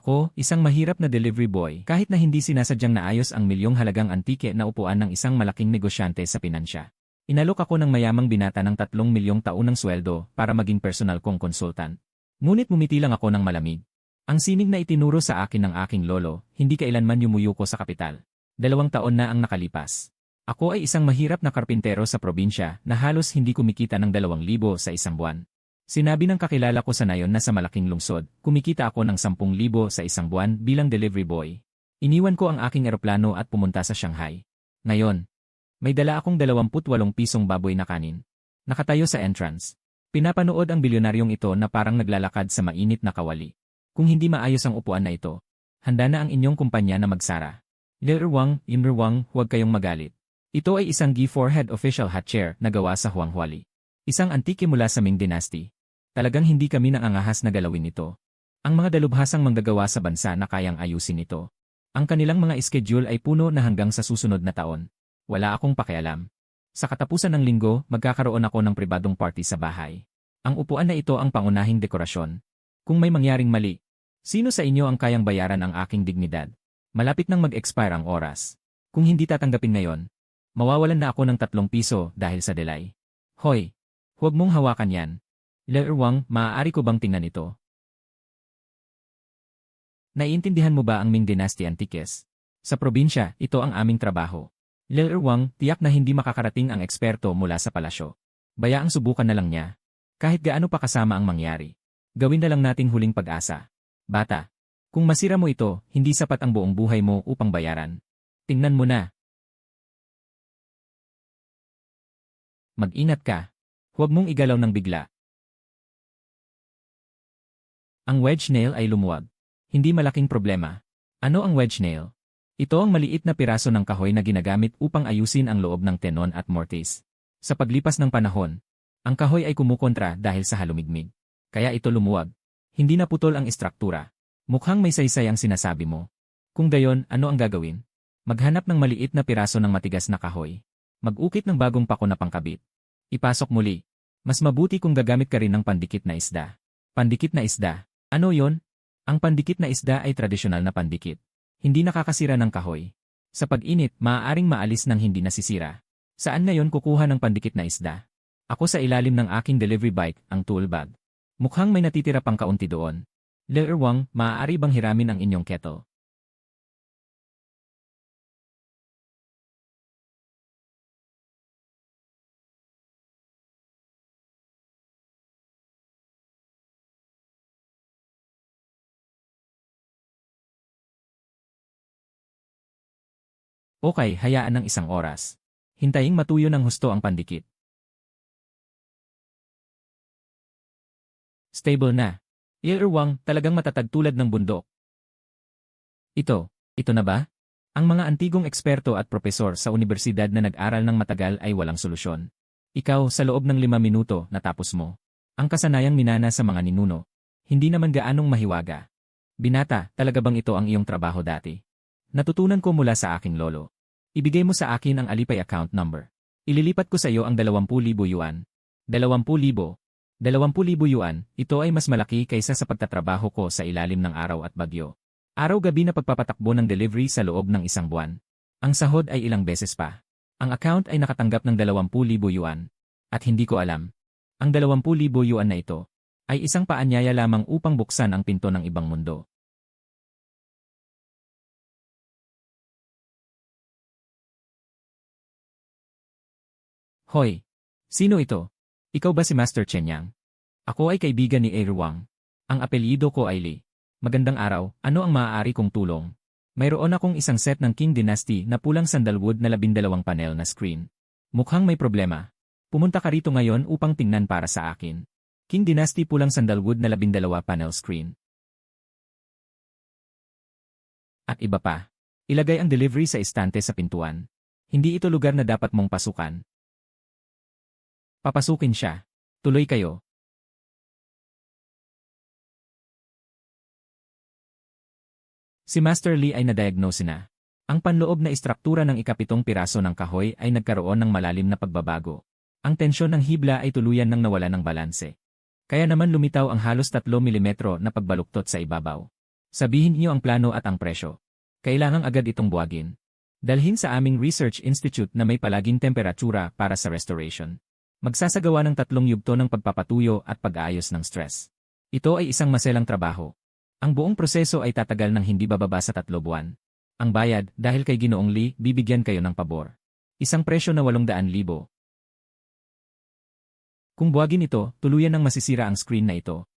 Ako, isang mahirap na delivery boy, kahit na hindi sinasadyang naayos ang milyong halagang antike na upuan ng isang malaking negosyante sa pinansya. Inalok ako ng mayamang binata ng 3 milyong taon ng sweldo para maging personal kong konsultant. Ngunit mumiti lang ako ng malamig. Ang sining na itinuro sa akin ng aking lolo, hindi kailanman yumuyuko sa kapital. 2 taon na ang nakalipas. Ako ay isang mahirap na karpintero sa probinsya na halos hindi kumikita ng 2,000 sa isang buwan. Sinabi ng kakilala ko sa nayon na sa malaking lungsod, kumikita ako ng 10,000 sa isang buwan bilang delivery boy. Iniwan ko ang aking eroplano at pumunta sa Shanghai. Ngayon, may dala akong 28 pisong baboy na kanin. Nakatayo sa entrance. Pinapanood ang bilyonaryong ito na parang naglalakad sa mainit na kawali. Kung hindi maayos ang upuan na ito, handa na ang inyong kumpanya na magsara. Imrwang, huwag kayong magalit. Ito ay isang G4 head official hat chair na gawa sa Huanghuali. Isang antike mula sa Ming Dynasty. Talagang hindi kami naangahas na galawin ito. Ang mga dalubhasang manggagawa sa bansa na kayang ayusin ito. Ang kanilang mga schedule ay puno na hanggang sa susunod na taon. Wala akong pakialam. Sa katapusan ng linggo, magkakaroon ako ng pribadong party sa bahay. Ang upuan na ito ang pangunahing dekorasyon. Kung may mangyaring mali, sino sa inyo ang kayang bayaran ang aking dignidad? Malapit nang mag-expire ang oras. Kung hindi tatanggapin ngayon, mawawalan na ako ng 3 piso dahil sa delay. Hoy, huwag mong hawakan yan. Lerwang, maaari ko bang tingnan ito? Naiintindihan mo ba ang Ming Dynasty Antiques? Sa probinsya, ito ang aming trabaho. Lerwang, tiyak na hindi makakarating ang eksperto mula sa palasyo. Bayaang subukan na lang niya. Kahit gaano pa kasama ang mangyari. Gawin na lang nating huling pag-asa. Bata, kung masira mo ito, hindi sapat ang buong buhay mo upang bayaran. Tingnan mo na. Mag-ingat ka. Huwag mong igalaw ng bigla. Ang wedge nail ay lumuwag. Hindi malaking problema. Ano ang wedge nail? Ito ang maliit na piraso ng kahoy na ginagamit upang ayusin ang loob ng tenon at mortise. Sa paglipas ng panahon, ang kahoy ay kumukontra dahil sa halumigmig. Kaya ito lumuwag. Hindi naputol ang istruktura. Mukhang may saysay ang sinasabi mo. Kung gayon, ano ang gagawin? Maghanap ng maliit na piraso ng matigas na kahoy. Mag-ukit ng bagong pako na pangkabit. Ipasok muli. Mas mabuti kung gagamit ka rin ng pandikit na isda. Pandikit na isda. Ano yon? Ang pandikit na isda ay tradisyonal na pandikit. Hindi nakakasira ng kahoy. Sa pag-init, maaaring maalis ng hindi nasisira. Saan ngayon kukuha ng pandikit na isda? Ako sa ilalim ng aking delivery bike, ang tool bag. Mukhang may natitira pang kaunti doon. Lerwang, maaari bang hiramin ang inyong kettle? Okay, hayaan ng isang oras. Hintayin matuyo ng husto ang pandikit. Stable na. Lerwang, talagang matatag tulad ng bundok. Ito na ba? Ang mga antigong eksperto at propesor sa universidad na nag-aral ng matagal ay walang solusyon. Ikaw, sa loob ng 5 minuto, natapos mo. Ang kasanayang minana sa mga ninuno. Hindi naman gaanong mahiwaga. Binata, talaga bang ito ang iyong trabaho dati? Natutunan ko mula sa aking lolo. Ibigay mo sa akin ang Alipay account number. Ililipat ko sa iyo ang 20,000 yuan. 20,000. 20,000 yuan, ito ay mas malaki kaysa sa pagtatrabaho ko sa ilalim ng araw at bagyo. Araw-gabi na pagpapatakbo ng delivery sa loob ng isang buwan. Ang sahod ay ilang beses pa. Ang account ay nakatanggap ng 20,000 yuan. At hindi ko alam. Ang 20,000 yuan na ito ay isang paanyaya lamang upang buksan ang pinto ng ibang mundo. Hoy! Sino ito? Ikaw ba si Master Chen Yang? Ako ay kaibigan ni Erwang. Ang apelyido ko ay Li. Magandang araw, ano ang maaari kong tulong? Mayroon akong isang set ng King Dynasty na pulang sandalwood na 12 panel na screen. Mukhang may problema. Pumunta ka rito ngayon upang tingnan para sa akin. King Dynasty pulang sandalwood na 12 panel screen. At iba pa. Ilagay ang delivery sa istante sa pintuan. Hindi ito lugar na dapat mong pasukan. Papasukin siya. Tuloy kayo. Si Master Li ay na-diagnose na. Ang panloob na istruktura ng ikapitong piraso ng kahoy ay nagkaroon ng malalim na pagbabago. Ang tensyon ng hibla ay tuluyan nang nawala ng balanse. Kaya naman lumitaw ang halos 3 mm na pagbaluktot sa ibabaw. Sabihin niyo ang plano at ang presyo. Kailangang agad itong buwagin. Dalhin sa aming research institute na may palaging temperatura para sa restoration. Magsasagawa ng 3 yugto ng pagpapatuyo at pag-aayos ng stress. Ito ay isang maselang trabaho. Ang buong proseso ay tatagal ng hindi bababa sa 3 buwan. Ang bayad, dahil kay Ginoong Lee, bibigyan kayo ng pabor. Isang presyo na 800,000. Kung buwagin ito, tuluyan nang masisira ang screen na ito.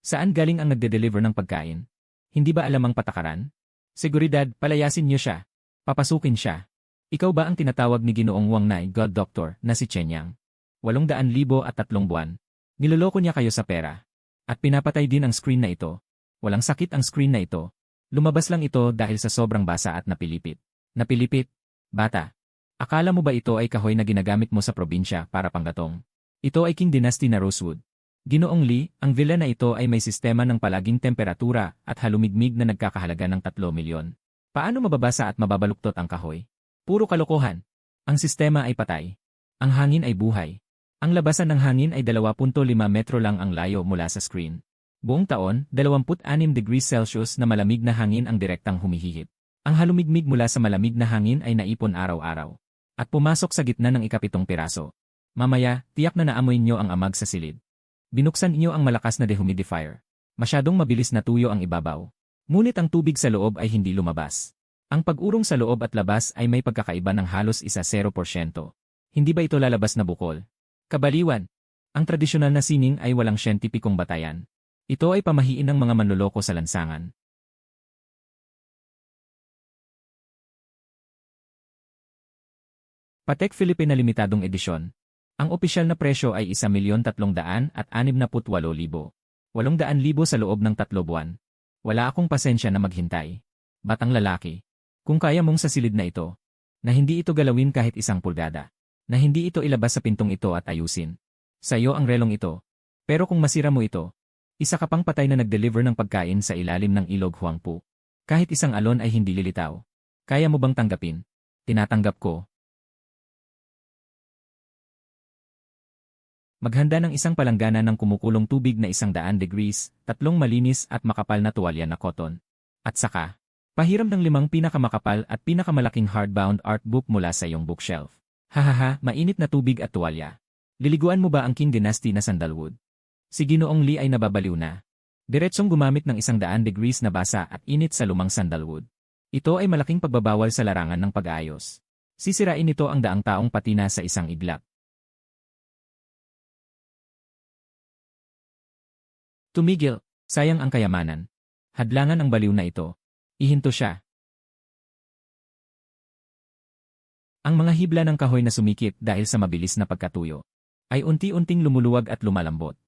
Saan galing ang nagde-deliver ng pagkain? Hindi ba alam ang patakaran? Seguridad, palayasin niyo siya. Papasukin siya. Ikaw ba ang tinatawag ni Ginoong Wang Nai, God Doctor, na si Chen Yang? 800,000 at 3 buwan. Niloloko niya kayo sa pera. At pinapatay din ang screen na ito. Walang sakit ang screen na ito. Lumabas lang ito dahil sa sobrang basa at napilipit. Napilipit? Bata. Akala mo ba ito ay kahoy na ginagamit mo sa probinsya para panggatong? Ito ay Qing Dynasty na rosewood. Ginoong Lee, ang villa na ito ay may sistema ng palaging temperatura at halumigmig na nagkakahalaga ng 3 milyon. Paano mababasa at mababaluktot ang kahoy? Puro kalokohan. Ang sistema ay patay. Ang hangin ay buhay. Ang labasan ng hangin ay 2.5 metro lang ang layo mula sa screen. Buong taon, 26 degrees Celsius na malamig na hangin ang direktang humihihip. Ang halumigmig mula sa malamig na hangin ay naipon araw-araw. At pumasok sa gitna ng 7 piraso. Mamaya, tiyak na naamoy nyo ang amag sa silid. Binuksan niyo ang malakas na dehumidifier. Masyadong mabilis na tuyo ang ibabaw. Ngunit ang tubig sa loob ay hindi lumabas. Ang pag-urong sa loob at labas ay may pagkakaiba ng halos 0%. Hindi ba ito lalabas na bukol? Kabaliwan. Ang tradisyonal na sining ay walang siyentipikong batayan. Ito ay pamahiin ng mga manloloko sa lansangan. Patek Philippe na limitadong edisyon. Ang opisyal na presyo ay 1,368,000. 800,000 sa loob ng 3 buwan. Wala akong pasensya na maghintay. Batang lalaki. Kung kaya mong sasilid na ito, na hindi ito galawin kahit 1 pulgada, na hindi ito ilabas sa pintong ito at ayusin. Sa iyo ang relong ito. Pero kung masira mo ito, isa ka pang patay na nag-deliver ng pagkain sa ilalim ng ilog Huangpu. Kahit isang alon ay hindi lilitaw. Kaya mo bang tanggapin? Tinatanggap ko. Maghanda ng isang palanggana ng kumukulong tubig na 100 degrees, 3 malinis at makapal na tuwalya na cotton. At saka, pahiram ng 5 pinakamakapal at pinakamalaking hardbound art book mula sa iyong bookshelf. Hahaha, mainit na tubig at tuwalya. Liliguan mo ba ang Qing Dynasty na sandalwood? Si Ginoong Lee ay nababaliw na. Diretsong gumamit ng 100 degrees na basa at init sa lumang sandalwood. Ito ay malaking pagbabawal sa larangan ng pag-aayos. Sisirain nito ang daang taong patina sa isang iglap. Tumigil, sayang ang kayamanan. Hadlangan ang baliw na ito. Ihinto siya. Ang mga hibla ng kahoy na sumikip dahil sa mabilis na pagkatuyo ay unti-unting lumuluwag at lumalambot.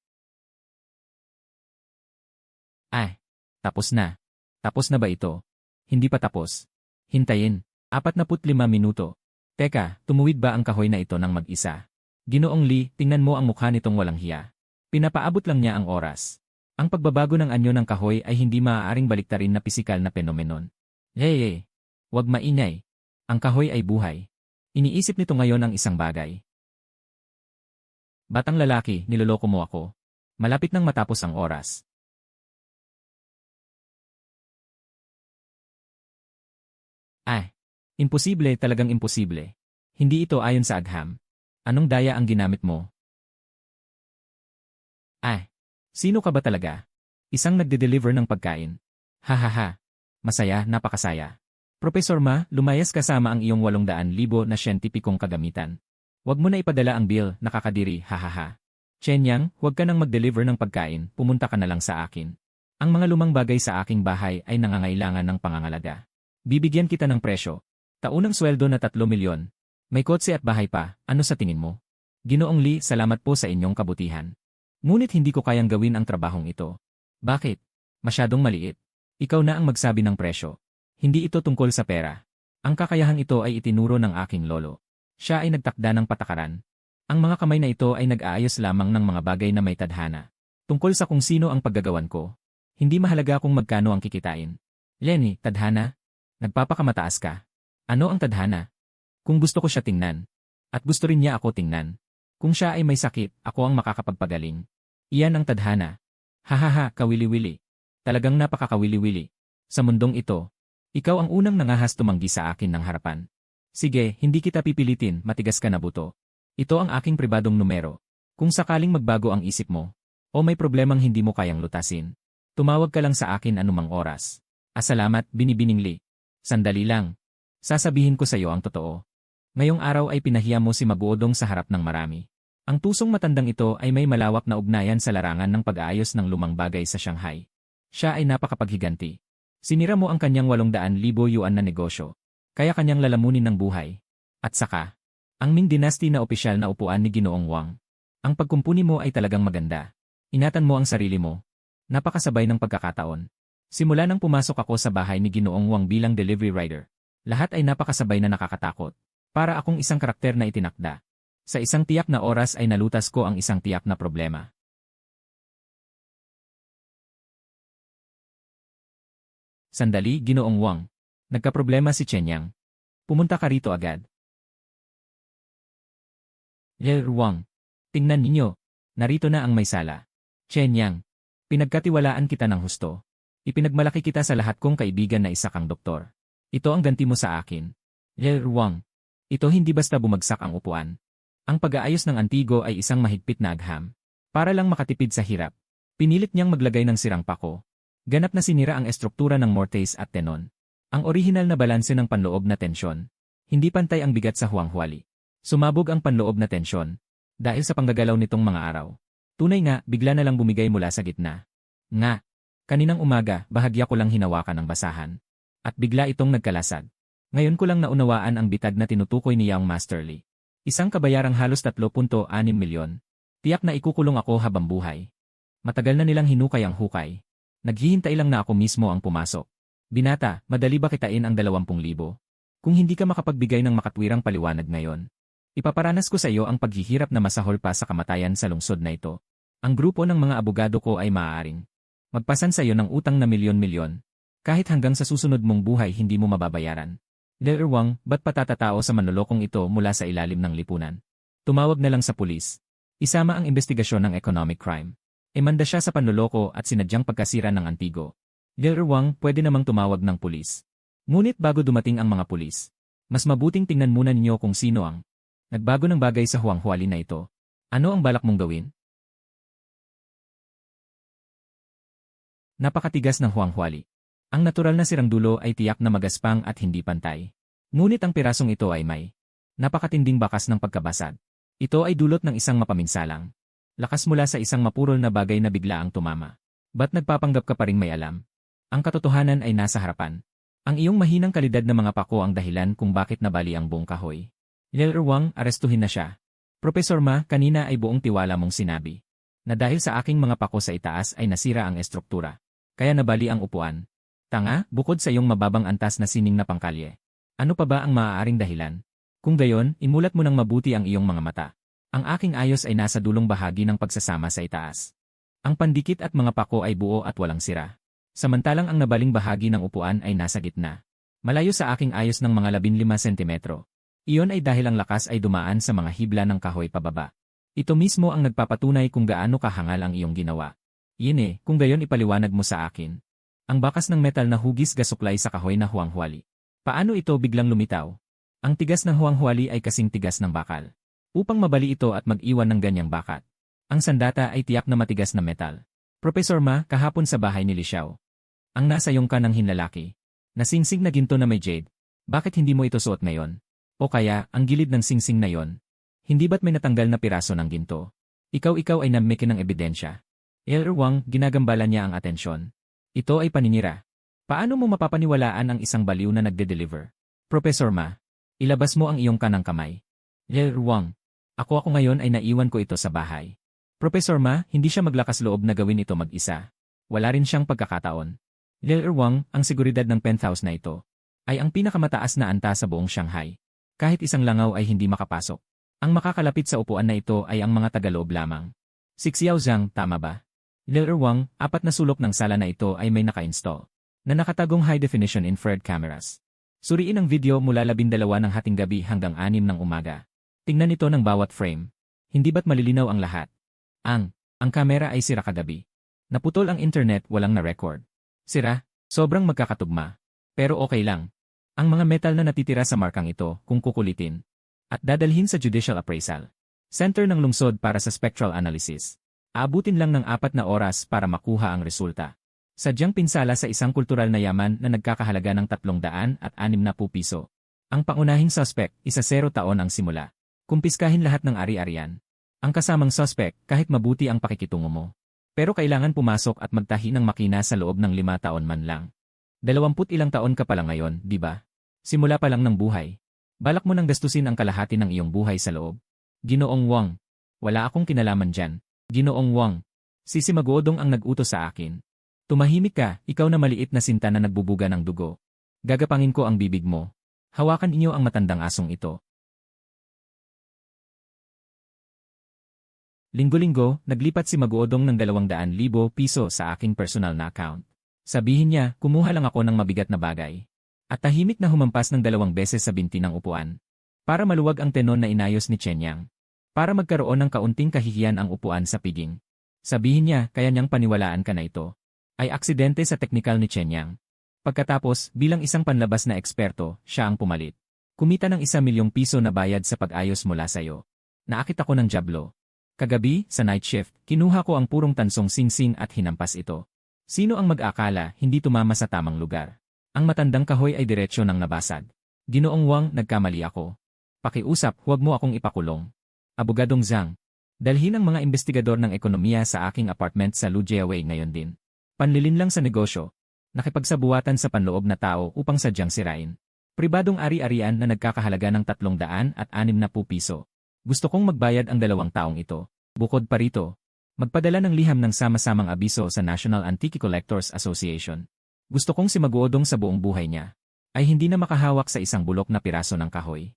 Ay, tapos na. Tapos na ba ito? Hindi pa tapos. Hintayin. 45 minuto. Teka, tumuwid ba ang kahoy na ito ng mag-isa? Ginoong Lee, tingnan mo ang mukha nitong walang hiya. Pinapaabot lang niya ang oras. Ang pagbabago ng anyo ng kahoy ay hindi maaaring baliktarin na pisikal na phenomenon. Hey, wag maingay. Ang kahoy ay buhay. Iniisip nito ngayon ang isang bagay. Batang lalaki, niloloko mo ako. Malapit nang matapos ang oras. Ay, imposible, talagang imposible. Hindi ito ayon sa agham. Anong daya ang ginamit mo? Ay, sino ka ba talaga? Isang nagde-deliver ng pagkain. Hahaha. Masaya, napakasaya. Professor Ma, lumayas kasama ang iyong 800,000 na siyentipikong kagamitan. Huwag mo na ipadala ang bill, nakakadiri, hahaha. Chen Yang, huwag ka nang mag-deliver ng pagkain, pumunta ka na lang sa akin. Ang mga lumang bagay sa aking bahay ay nangangailangan ng pangangalaga. Bibigyan kita ng presyo. Taunang sweldo na 3 milyon. May kotse at bahay pa, ano sa tingin mo? Ginoong Lee, salamat po sa inyong kabutihan. Ngunit hindi ko kayang gawin ang trabahong ito. Bakit? Masyadong maliit. Ikaw na ang magsabi ng presyo. Hindi ito tungkol sa pera. Ang kakayahang ito ay itinuro ng aking lolo. Siya ay nagtakda ng patakaran. Ang mga kamay na ito ay nag-aayos lamang ng mga bagay na may tadhana. Tungkol sa kung sino ang paggagawan ko. Hindi mahalaga kung magkano ang kikitain. Lenny, tadhana? Nagpapakamataas ka. Ano ang tadhana? Kung gusto ko siya tingnan. At gusto rin niya ako tingnan. Kung siya ay may sakit, ako ang makakapagpagaling. Iyan ang tadhana. Hahaha, kawili-wili. Talagang napakakawili-wili. Sa mundong ito, ikaw ang unang nangahas tumanggi sa akin ng harapan. Sige, hindi kita pipilitin, matigas ka na buto. Ito ang aking pribadong numero. Kung sakaling magbago ang isip mo, o may problemang hindi mo kayang lutasin, tumawag ka lang sa akin anumang oras. Salamat, Binibining Lee. Sandali lang. Sasabihin ko sa iyo ang totoo. Ngayong araw ay pinahiya mo si Maguodong sa harap ng marami. Ang tusong matandang ito ay may malawak na ugnayan sa larangan ng pag-aayos ng lumang bagay sa Shanghai. Siya ay napakapaghiganti. Sinira mo ang kanyang 800,000 yuan na negosyo. Kaya kanyang lalamunin ng buhay. At saka, ang Ming Dynasty na opisyal na upuan ni Ginoong Wang. Ang pagkumpuni mo ay talagang maganda. Ingatan mo ang sarili mo. Napakasabay ng pagkakataon. Simula nang pumasok ako sa bahay ni Ginoong Wang bilang delivery rider, lahat ay napakasabay na nakakatakot. Para akong isang karakter na itinakda. Sa isang tiyak na oras ay nalutas ko ang isang tiyak na problema. Sandali, Ginoong Wang. Nagkaproblema si Chen Yang. Pumunta ka rito agad. Wang. Tingnan ninyo. Narito na ang may sala. Chen Yang. Pinagkatiwalaan kita ng husto. Ipinagmalaki kita sa lahat kong kaibigan na isa kang doktor. Ito ang ganti mo sa akin. Wang. Ito hindi basta bumagsak ang upuan. Ang pag-aayos ng antigo ay isang mahigpit na agham. Para lang makatipid sa hirap. Pinilit niyang maglagay ng sirang pako. Ganap na sinira ang estruktura ng mortise at tenon. Ang orihinal na balanse ng panloob na tensyon. Hindi pantay ang bigat sa huwang-huwali. Sumabog ang panloob na tensyon. Dahil sa panggagalaw nitong mga araw. Tunay nga, bigla na lang bumigay mula sa gitna. Nga. Kaninang umaga, bahagya ko lang hinawakan ang basahan. At bigla itong nagkalasad. Ngayon ko lang naunawaan ang bitag na tinutukoy ni Young Master Lee. Isang kabayarang halos 3.6 milyon. Tiyak na ikukulong ako habang buhay. Matagal na nilang hinukay ang hukay. Naghihintay lang na ako mismo ang pumasok. Binata, madali ba kitain ang 20,000? Kung hindi ka makapagbigay ng makatwirang paliwanag ngayon, ipaparanas ko sa iyo ang paghihirap na masahol pa sa kamatayan sa lungsod na ito. Ang grupo ng mga abogado ko ay maaaring magpasan sa iyo ng utang na milyon-milyon. Kahit hanggang sa susunod mong buhay hindi mo mababayaran. Wang, ba't patatatao sa manlolokong ito mula sa ilalim ng lipunan? Tumawag na lang sa pulis. Isama ang investigasyon ng economic crime. Emanda siya sa panloloko at sinadyang pagkasira ng antigo. Wang, pwede namang tumawag ng pulis. Ngunit bago dumating ang mga pulis, mas mabuting tingnan muna ninyo kung sino ang nagbago ng bagay sa huwang-huwali na ito. Ano ang balak mong gawin? Napakatigas ng huwang-huwali. Ang natural na sirang dulo ay tiyak na magaspang at hindi pantay. Ngunit ang pirasong ito ay may napakatinding bakas ng pagkabasag. Ito ay dulot ng isang mapaminsalang lakas mula sa isang mapurol na bagay na bigla ang tumama. Ba't nagpapanggap ka pa ring may alam? Ang katotohanan ay nasa harapan. Ang iyong mahinang kalidad na mga pako ang dahilan kung bakit nabali ang buong kahoy. Wang, arestuhin na siya. Professor Ma, kanina ay buong tiwala mong sinabi na dahil sa aking mga pako sa itaas ay nasira ang estruktura. Kaya nabali ang upuan. Tanga, bukod sa iyong mababang antas na sining na pangkalye. Ano pa ba ang maaaring dahilan? Kung gayon, imulat mo ng mabuti ang iyong mga mata. Ang aking ayos ay nasa dulong bahagi ng pagsasama sa itaas. Ang pandikit at mga pako ay buo at walang sira. Samantalang ang nabaling bahagi ng upuan ay nasa gitna. Malayo sa aking ayos ng mga 15 sentimetro. Iyon ay dahil ang lakas ay dumaan sa mga hibla ng kahoy pababa. Ito mismo ang nagpapatunay kung gaano kahangal ang iyong ginawa. Yun kung gayon ipaliwanag mo sa akin. Ang bakas ng metal na hugis gasuklay sa kahoy na huwang-huwali. Paano ito biglang lumitaw? Ang tigas ng huwang-huwali ay kasing tigas ng bakal. Upang mabali ito at mag-iwan ng ganyang bakat. Ang sandata ay tiyak na matigas na metal. Professor Ma, kahapon sa bahay ni Li Xiao. Ang nasa iyong kanang hinlalaki. Nasingsing na ginto na may jade. Bakit hindi mo ito suot ngayon? O kaya, ang gilid ng singsing na yon. Hindi ba't may natanggal na piraso ng ginto? Ikaw ay namiki ng ebidensya. Wang, ginagambala niya ang atensyon. Ito ay paninira. Paano mo mapapaniwalaan ang isang baliw na nagde-deliver? Professor Ma, ilabas mo ang iyong kanang kamay. Wang, ako ngayon ay naiwan ko ito sa bahay. Professor Ma, hindi siya maglakas loob na gawin ito mag-isa. Wala rin siyang pagkakataon. Wang, ang seguridad ng penthouse na ito ay ang pinakamataas na anta sa buong Shanghai. Kahit isang langaw ay hindi makapasok. Ang makakalapit sa upuan na ito ay ang mga tagaloob lamang. Si Xiao Zhang, tama ba? Wang, 4 na sulok ng sala na ito ay may naka-install na nakatagong high-definition infrared cameras. Suriin ang video mula 12 ng hating gabi hanggang 6 ng umaga. Tingnan ito ng bawat frame. Hindi ba't malilinaw ang lahat? Ang kamera ay sira kagabi. Naputol ang internet, walang na-record. Sira, sobrang magkakatugma. Pero okay lang. Ang mga metal na natitira sa markang ito, kung kukulitin, at dadalhin sa judicial appraisal center ng lungsod para sa spectral analysis. Aabutin lang ng 4 na oras para makuha ang resulta. Sadyang pinsala sa isang kultural na yaman na nagkakahalaga ng 360 piso. Ang pangunahing suspect, 0 taon ang simula. Kumpiskahin lahat ng ari-arian. Ang kasamang suspect, kahit mabuti ang pakikitungo mo. Pero kailangan pumasok at magtahi ng makina sa loob ng 5 taon man lang. 20 ilang taon ka pa lang ngayon, di ba? Simula pa lang ng buhay. Balak mo nang gastusin ang kalahati ng iyong buhay sa loob. Ginoong Wang. Wala akong kinalaman dyan. Ginoong Wang. Si Maguodong ang nag-utos sa akin. Tumahimik ka, ikaw na maliit na sinta na nagbubuga ng dugo. Gagapangin ko ang bibig mo. Hawakan inyo ang matandang asong ito. Linggo-linggo, naglipat si Maguodong ng 200,000 piso sa aking personal na account. Sabihin niya, kumuha lang ako ng mabigat na bagay. At tahimik na humampas ng 2 beses sa binti ng upuan. Para maluwag ang tenon na inayos ni Chenyang. Para magkaroon ng kaunting kahihiyan ang upuan sa piging. Sabihin niya, kaya niyang paniwalaan ka na ito. Ay aksidente sa teknikal ni Chenyang. Pagkatapos, bilang isang panlabas na eksperto, siya ang pumalit. Kumita ng 1 milyong piso na bayad sa pag-ayos mula sayo. Naakit ako ng jablo. Kagabi, sa night shift, kinuha ko ang purong tansong singsing at hinampas ito. Sino ang mag-akala hindi tumama sa tamang lugar? Ang matandang kahoy ay diretsyo nang nabasag. Ginoong Wang, nagkamali ako. Pakiusap, huwag mo akong ipakulong. Abogadong Zhang. Dalhin ang mga investigador ng ekonomiya sa aking apartment sa Lujiaway ngayon din. Panlilin lang sa negosyo. Nakipagsabuatan sa panloob na tao upang sadyang sirain. Pribadong ari-arian na nagkakahalaga ng 360 piso. Gusto kong magbayad ang 2 taong ito. Bukod pa rito, magpadala ng liham ng sama-samang abiso sa National Antique Collectors Association. Gusto kong si Maguodong sa buong buhay niya ay hindi na makahawak sa isang bulok na piraso ng kahoy.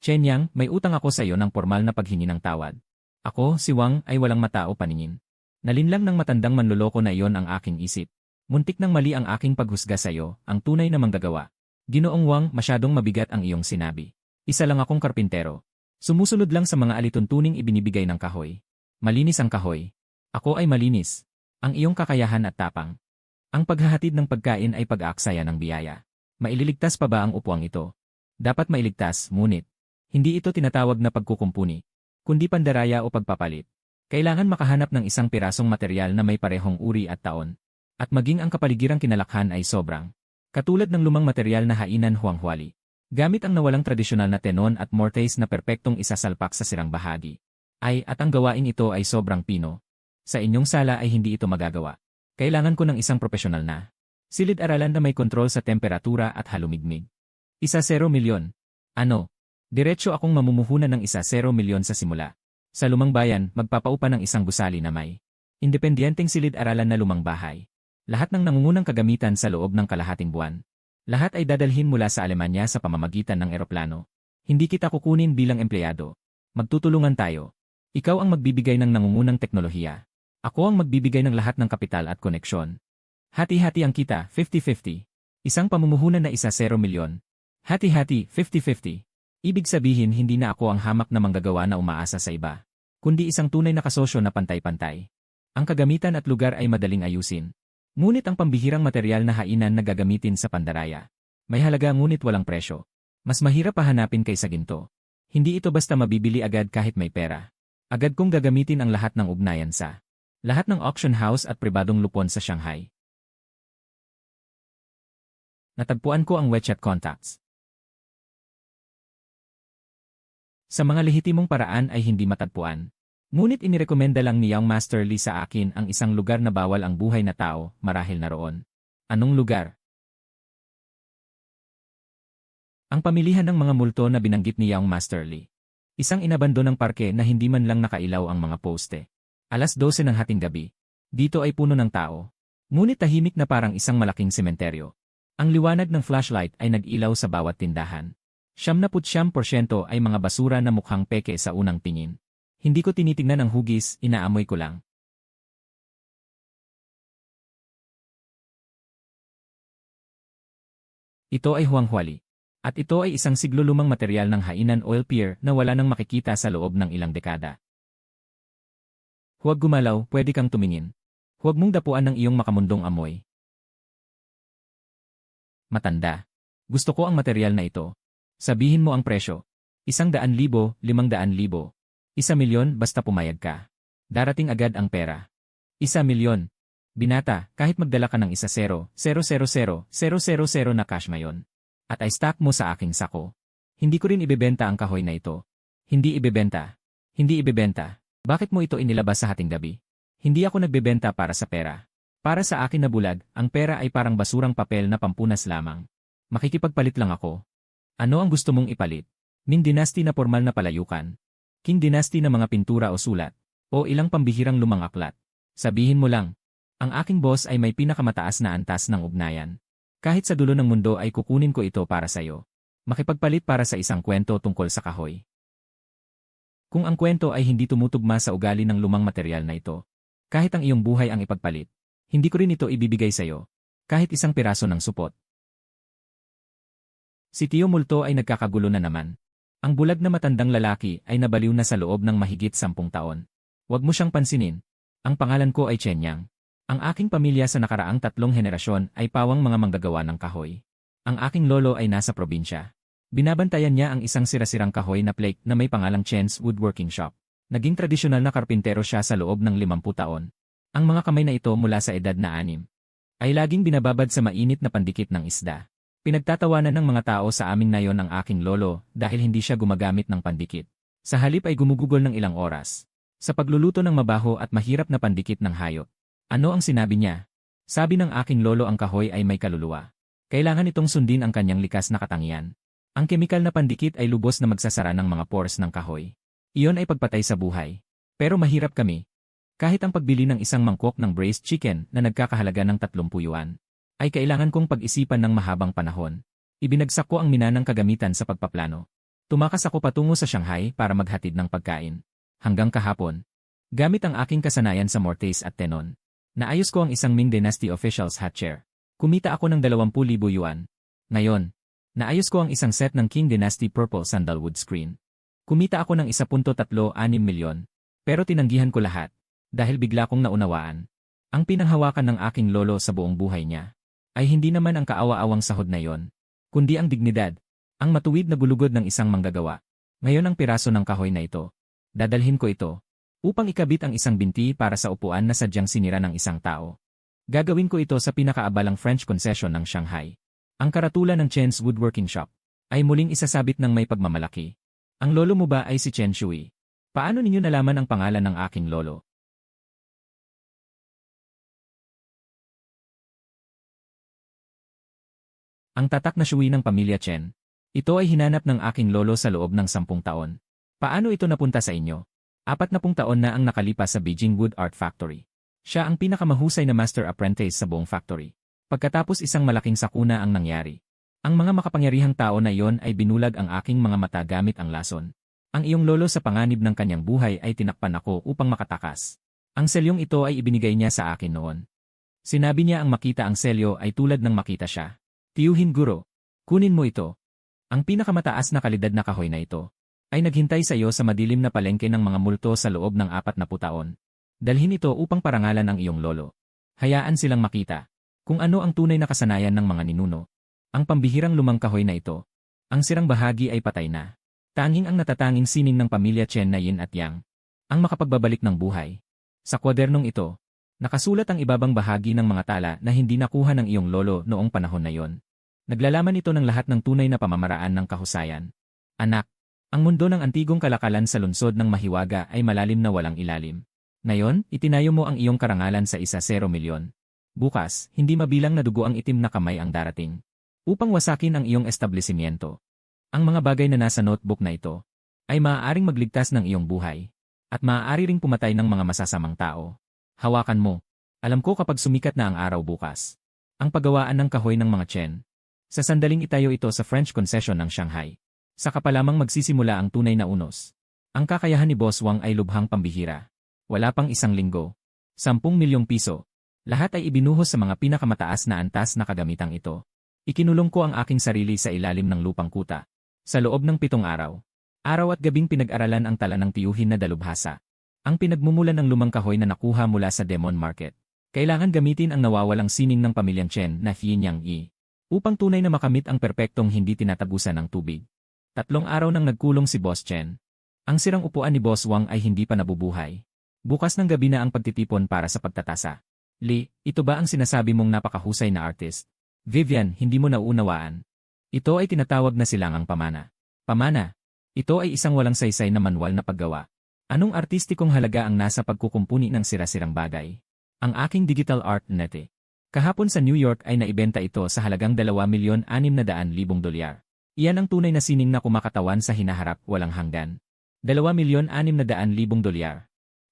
Chenyang, may utang ako sa iyo ng formal na paghingi ng tawad. Ako, si Wang, ay walang matao paningin. Nalinlang ng matandang manloloko na iyon ang aking isip. Muntik nang mali ang aking paghusga sa iyo, ang tunay na manggagawa. Ginoong Wang, masyadong mabigat ang iyong sinabi. Isa lang akong karpintero. Sumusunod lang sa mga alituntuning ibinibigay ng kahoy. Malinis ang kahoy. Ako ay malinis. Ang iyong kakayahan at tapang. Ang paghahatid ng pagkain ay pag-aaksaya ng biyaya. Maililigtas pa ba ang upuang ito? Dapat mailigtas, ngunit hindi ito tinatawag na pagkukumpuni, kundi pandaraya o pagpapalit. Kailangan makahanap ng isang pirasong material na may parehong uri at taon. At maging ang kapaligirang kinalakhan ay sobrang. Katulad ng lumang material na hainan huanghuali. Gamit ang nawalang tradisyonal na tenon at mortise na perpektong isasalpak sa sirang bahagi. At ang gawain ito ay sobrang pino. Sa inyong sala ay hindi ito magagawa. Kailangan ko ng isang profesional na silid-aralan na may kontrol sa temperatura at halumigmig. 1 milyon. Ano? Diretso akong mamumuhunan ng 1 milyon sa simula. Sa lumang bayan, magpapaupa ng isang gusali na may independenteng silid-aralan na lumang bahay. Lahat ng nangungunang kagamitan sa loob ng kalahating buwan. Lahat ay dadalhin mula sa Alemanya sa pamamagitan ng eroplano. Hindi kita kukunin bilang empleyado. Magtutulungan tayo. Ikaw ang magbibigay ng nangungunang teknolohiya. Ako ang magbibigay ng lahat ng kapital at koneksyon. Hati-hati ang kita, 50-50. Isang pamumuhunan na 1 milyon. Hati-hati, 50-50. Ibig sabihin hindi na ako ang hamak na manggagawa na umaasa sa iba, kundi isang tunay na kasosyo na pantay-pantay. Ang kagamitan at lugar ay madaling ayusin. Ngunit ang pambihirang material na hainan na gagamitin sa pandaraya. May halaga ngunit walang presyo. Mas mahirap pahanapin kaysa ginto. Hindi ito basta mabibili agad kahit may pera. Agad kong gagamitin ang lahat ng ugnayan sa lahat ng auction house at pribadong lupon sa Shanghai. Natagpuan ko ang WeChat contacts. Sa mga lehitimong paraan ay hindi matagpuan. Ngunit inirekomenda lang ni Young Master Lee sa akin ang isang lugar na bawal ang buhay na tao, marahil naroon. Anong lugar? Ang pamilihan ng mga multo na binanggit ni Young Master Lee. Isang inabandonang parke na hindi man lang nakailaw ang mga poste. 12:00 ng hating gabi. Dito ay puno ng tao. Ngunit tahimik na parang isang malaking sementeryo. Ang liwanag ng flashlight ay nag-ilaw sa bawat tindahan. 99% ay mga basura na mukhang peke sa unang tingin. Hindi ko tinitingnan ang hugis, inaamoy ko lang. Ito ay huanghuali. At ito ay isang siglo lumang material ng hainan oil pier na wala nang makikita sa loob ng ilang dekada. Huwag gumalaw, pwede kang tumingin. Huwag mong dapuan ng iyong makamundong amoy. Matanda. Gusto ko ang material na ito. Sabihin mo ang presyo. 100,000, 500,000. 1,000,000 basta pumayag ka. Darating agad ang pera. 1,000,000. Binata, kahit magdala ka ng 1,000,000 na cash ngayon. At ay stock mo sa aking sako. Hindi ko rin ibebenta ang kahoy na ito. Hindi ibebenta. Hindi ibebenta. Bakit mo ito inilabas sa hating gabi? Hindi ako nagbebenta para sa pera. Para sa akin na bulag, ang pera ay parang basurang papel na pampunas lamang. Makikipagpalit lang ako. Ano ang gusto mong ipalit? Ming Dynasty na formal na palayukan. King Dynasty na mga pintura o sulat. O ilang pambihirang lumang aklat. Sabihin mo lang, ang aking boss ay may pinakamataas na antas ng ugnayan. Kahit sa dulo ng mundo ay kukunin ko ito para sa'yo. Makipagpalit para sa isang kwento tungkol sa kahoy. Kung ang kwento ay hindi tumutugma sa ugali ng lumang material na ito, kahit ang iyong buhay ang ipagpalit, hindi ko rin ito ibibigay sa'yo, kahit isang piraso ng supot. Si Tio Multo ay nagkakagulo na naman. Ang bulag na matandang lalaki ay nabaliw na sa loob ng mahigit 10 taon. Huwag mo siyang pansinin. Ang pangalan ko ay Chen Yang. Ang aking pamilya sa nakaraang 3 henerasyon ay pawang mga manggagawa ng kahoy. Ang aking lolo ay nasa probinsya. Binabantayan niya ang isang sirasirang kahoy na plate na may pangalang Chen's Woodworking Shop. Naging tradisyonal na karpintero siya sa loob ng 50 taon. Ang mga kamay na ito mula sa edad na 6 ay laging binababad sa mainit na pandikit ng isda. Pinagtatawanan ng mga tao sa aming nayon ang aking lolo dahil hindi siya gumagamit ng pandikit. Sa halip ay gumugugol ng ilang oras. Sa pagluluto ng mabaho at mahirap na pandikit ng hayop. Ano ang sinabi niya? Sabi ng aking lolo ang kahoy ay may kaluluwa. Kailangan itong sundin ang kanyang likas na katangian. Ang kemikal na pandikit ay lubos na magsasara ng mga pores ng kahoy. Iyon ay pagpatay sa buhay. Pero mahirap kami. Kahit ang pagbili ng isang mangkok ng braised chicken na nagkakahalaga ng 30 yuan, ay kailangan kong pag-isipan ng mahabang panahon. Ibinagsak ko ang minanang kagamitan sa pagpaplano. Tumakas ako patungo sa Shanghai para maghatid ng pagkain. Hanggang kahapon. Gamit ang aking kasanayan sa mortise at tenon. Naayos ko ang isang Ming Dynasty official's hat chair. Kumita ako ng 20,000 yuan. Ngayon, naayos ko ang isang set ng King Dynasty purple sandalwood screen. Kumita ako ng 1.36 milyon. Pero tinanggihan ko lahat. Dahil bigla kong naunawaan. Ang pinanghawakan ng aking lolo sa buong buhay niya ay hindi naman ang kaawa-awang sahod na yon, kundi ang dignidad, ang matuwid na gulugod ng isang manggagawa. Ngayon ang piraso ng kahoy na ito. Dadalhin ko ito upang ikabit ang isang binti para sa upuan na sadyang sinira ng isang tao. Gagawin ko ito sa pinakaabalang French concession ng Shanghai. Ang karatulan ng Chen's Woodworking Shop ay muling isasabit ng may pagmamalaki. Ang lolo mo ba ay si Chen Shui? Paano ninyo nalaman ang pangalan ng aking lolo? Ang tatak na Shui ng pamilya Chen. Ito ay hinanap ng aking lolo sa loob ng 10 taon. Paano ito napunta sa inyo? 40 taon na ang nakalipas sa Beijing Wood Art Factory. Siya ang pinakamahusay na master apprentice sa buong factory. Pagkatapos isang malaking sakuna ang nangyari. Ang mga makapangyarihang tao na iyon ay binulag ang aking mga mata gamit ang lason. Ang iyong lolo sa panganib ng kanyang buhay ay tinakpan ako upang makatakas. Ang selyong ito ay ibinigay niya sa akin noon. Sinabi niya ang makita ang selyo ay tulad ng makita siya. Tiyuhin guro, kunin mo ito. Ang pinakamataas na kalidad na kahoy na ito ay naghintay sa iyo sa madilim na palengke ng mga multo sa loob ng 40 taon. Dalhin ito upang parangalan ang iyong lolo. Hayaan silang makita kung ano ang tunay na kasanayan ng mga ninuno. Ang pambihirang lumang kahoy na ito, ang sirang bahagi ay patay na. Tanging ang natatanging sining ng pamilya Chen na Yin at Yang ang makapagbabalik ng buhay. Sa kwadernong ito, nakasulat ang ibabang bahagi ng mga tala na hindi nakuha ng iyong lolo noong panahon na yon. Naglalaman ito ng lahat ng tunay na pamamaraan ng kahusayan. Anak, ang mundo ng antigong kalakalan sa lungsod ng Mahiwaga ay malalim na walang ilalim. Ngayon, itinayo mo ang iyong karangalan sa 1-0 milyon. Bukas, hindi mabilang na dugo ang itim na kamay ang darating. Upang wasakin ang iyong establishmento. Ang mga bagay na nasa notebook na ito ay maaaring magligtas ng iyong buhay. At maaari ring pumatay ng mga masasamang tao. Hawakan mo. Alam ko kapag sumikat na ang araw bukas. Ang paggawaan ng kahoy ng mga Chen. Sa sandaling itayo ito sa French concession ng Shanghai. Saka pa lamang magsisimula ang tunay na unos. Ang kakayahan ni Boss Wang ay lubhang pambihira. Wala pang 1 linggo. 10 milyong piso. Lahat ay ibinuhos sa mga pinakamataas na antas na kagamitang ito. Ikinulong ko ang aking sarili sa ilalim ng lupang kuta. Sa loob ng 7 araw. Araw at gabing pinag-aralan ang tala ng tiyuhin na dalubhasa. Ang pinagmumulan ng lumang kahoy na nakuha mula sa Demon Market. Kailangan gamitin ang nawawalang sining ng pamilyang Chen na Yin Yang Yi. Upang tunay na makamit ang perpektong hindi tinatabusan ng tubig. 3 araw nang nagkulong si Boss Chen. Ang sirang upuan ni Boss Wang ay hindi pa nabubuhay. Bukas ng gabi na ang pagtitipon para sa pagtatasa. Lee, ito ba ang sinasabi mong napakahusay na artist? Vivian, hindi mo nauunawaan. Ito ay tinatawag na silangang pamana. Pamana. Ito ay isang walang saysay na manual na paggawa. Anong artistikong halaga ang nasa pagkukumpuni ng sira-sirang bagay? Ang aking digital art nete. Kahapon sa New York ay naibenta ito sa halagang $2,600,000. Iyan ang tunay na sining na kumakatawan sa hinaharap walang hanggan. $2,600,000.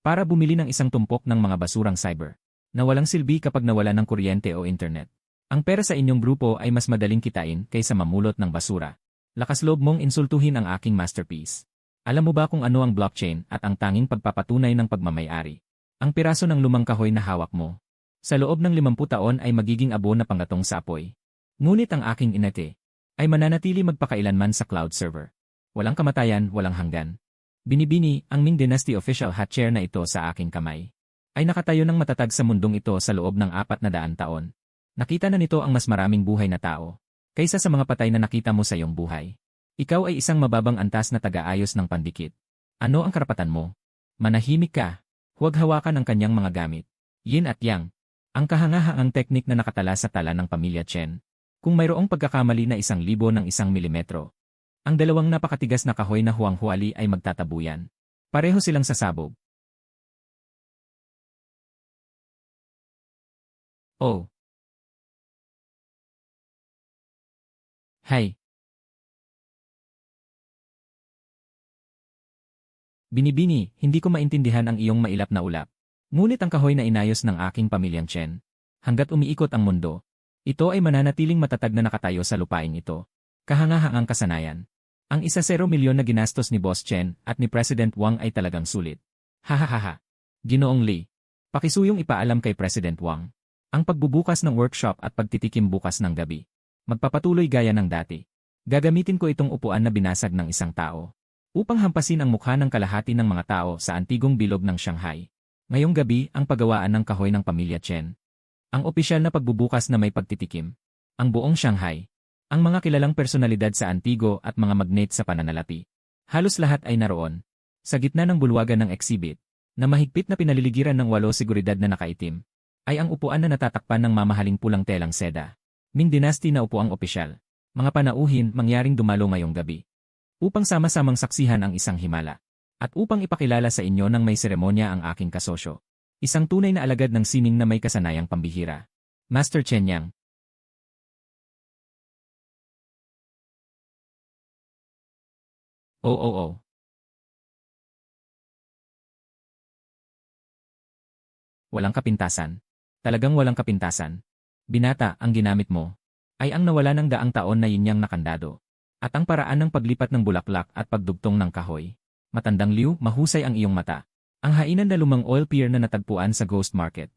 Para bumili ng isang tumpok ng mga basurang cyber na walang silbi kapag nawala ng kuryente o internet. Ang pera sa inyong grupo ay mas madaling kitain kaysa mamulot ng basura. Lakas loob mong insultuhin ang aking masterpiece. Alam mo ba kung ano ang blockchain at ang tanging pagpapatunay ng pagmamay-ari? Ang piraso ng lumang kahoy na hawak mo. Sa loob ng 50 taon ay magiging abo na pangatong sa apoy. Ngunit ang aking inete ay mananatili magpakailanman sa cloud server. Walang kamatayan, walang hanggan. Binibini, ang Ming Dynasty official hat chair na ito sa aking kamay ay nakatayo ng matatag sa mundong ito sa loob ng 400 taon. Nakita na nito ang mas maraming buhay na tao kaysa sa mga patay na nakita mo sa iyong buhay. Ikaw ay isang mababang antas na taga-ayos ng pandikit. Ano ang karapatan mo? Manahimik ka. Huwag hawakan ang kanyang mga gamit. Yin at yang. Ang kahangahangang teknik na nakatala sa tala ng pamilya Chen. Kung mayroong pagkakamali na 1,000 ng 1 milimetro, ang dalawang napakatigas na kahoy na huwang-huwali ay magtatabuyan. Pareho silang sasabog. Oh. Hay. Binibini, hindi ko maintindihan ang iyong mailap na ulap. Ngunit ang kahoy na inayos ng aking pamilyang Chen. Hanggat umiikot ang mundo, ito ay mananatiling matatag na nakatayo sa lupain ito. Kahangahangang kasanayan. Ang 1,000,000 na ginastos ni Boss Chen at ni President Wang ay talagang sulit. Hahaha. Ginoong Lee. Pakisuyong ipaalam kay President Wang. Ang pagbubukas ng workshop at pagtitikim bukas ng gabi. Magpapatuloy gaya ng dati. Gagamitin ko itong upuan na binasag ng isang tao upang hampasin ang mukha ng kalahati ng mga tao sa antigong bilog ng Shanghai. Ngayong gabi ang paggawaan ng kahoy ng pamilya Chen. Ang opisyal na pagbubukas na may pagtitikim. Ang buong Shanghai. Ang mga kilalang personalidad sa antigo at mga magnate sa pananalapi. Halos lahat ay naroon. Sa gitna ng bulwagan ng exhibit, na mahigpit na pinaliligiran ng 8 seguridad na nakaitim, ay ang upuan na natatakpan ng mamahaling pulang telang seda. Ming Dynasty na upuang opisyal. Mga panauhin mangyaring dumalo ngayong gabi. Upang sama-samang saksihan ang isang himala. At upang ipakilala sa inyo ng may seremonya ang aking kasosyo. Isang tunay na alagad ng sining na may kasanayang pambihira. Master Chen Yang. Oo. Walang kapintasan. Talagang walang kapintasan. Binata, ang ginamit mo ay ang nawala ng daang taon na yinyang nakandado. At ang paraan ng paglipat ng bulaklak at pagdugtong ng kahoy. Matandang Liu, mahusay ang iyong mata. Ang hainan na lumang oil pier na natagpuan sa Ghost Market.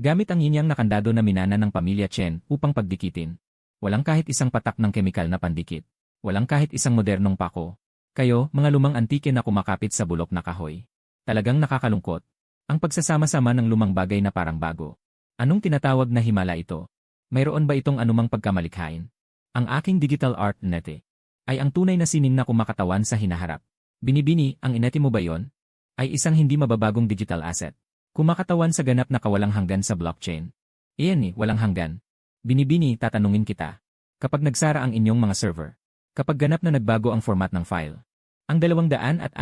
Gamit ang yinyang nakandado na minana ng pamilya Chen upang pagdikitin. Walang kahit isang patak ng kemikal na pandikit. Walang kahit isang modernong pako. Kayo, mga lumang antike na kumakapit sa bulok na kahoy. Talagang nakakalungkot. Ang pagsasama-sama ng lumang bagay na parang bago. Anong tinatawag na himala ito? Mayroon ba itong anumang pagkamalikhain? Ang aking digital art nete ay ang tunay na sining na kumakatawan sa hinaharap. Binibini, ang inete mo ba yon? Ay isang hindi mababagong digital asset. Kumakatawan sa ganap na kawalang hanggan sa blockchain. Iyan walang hanggan. Binibini, tatanungin kita. Kapag nagsara ang inyong mga server. Kapag ganap na nagbago ang format ng file. Ang $260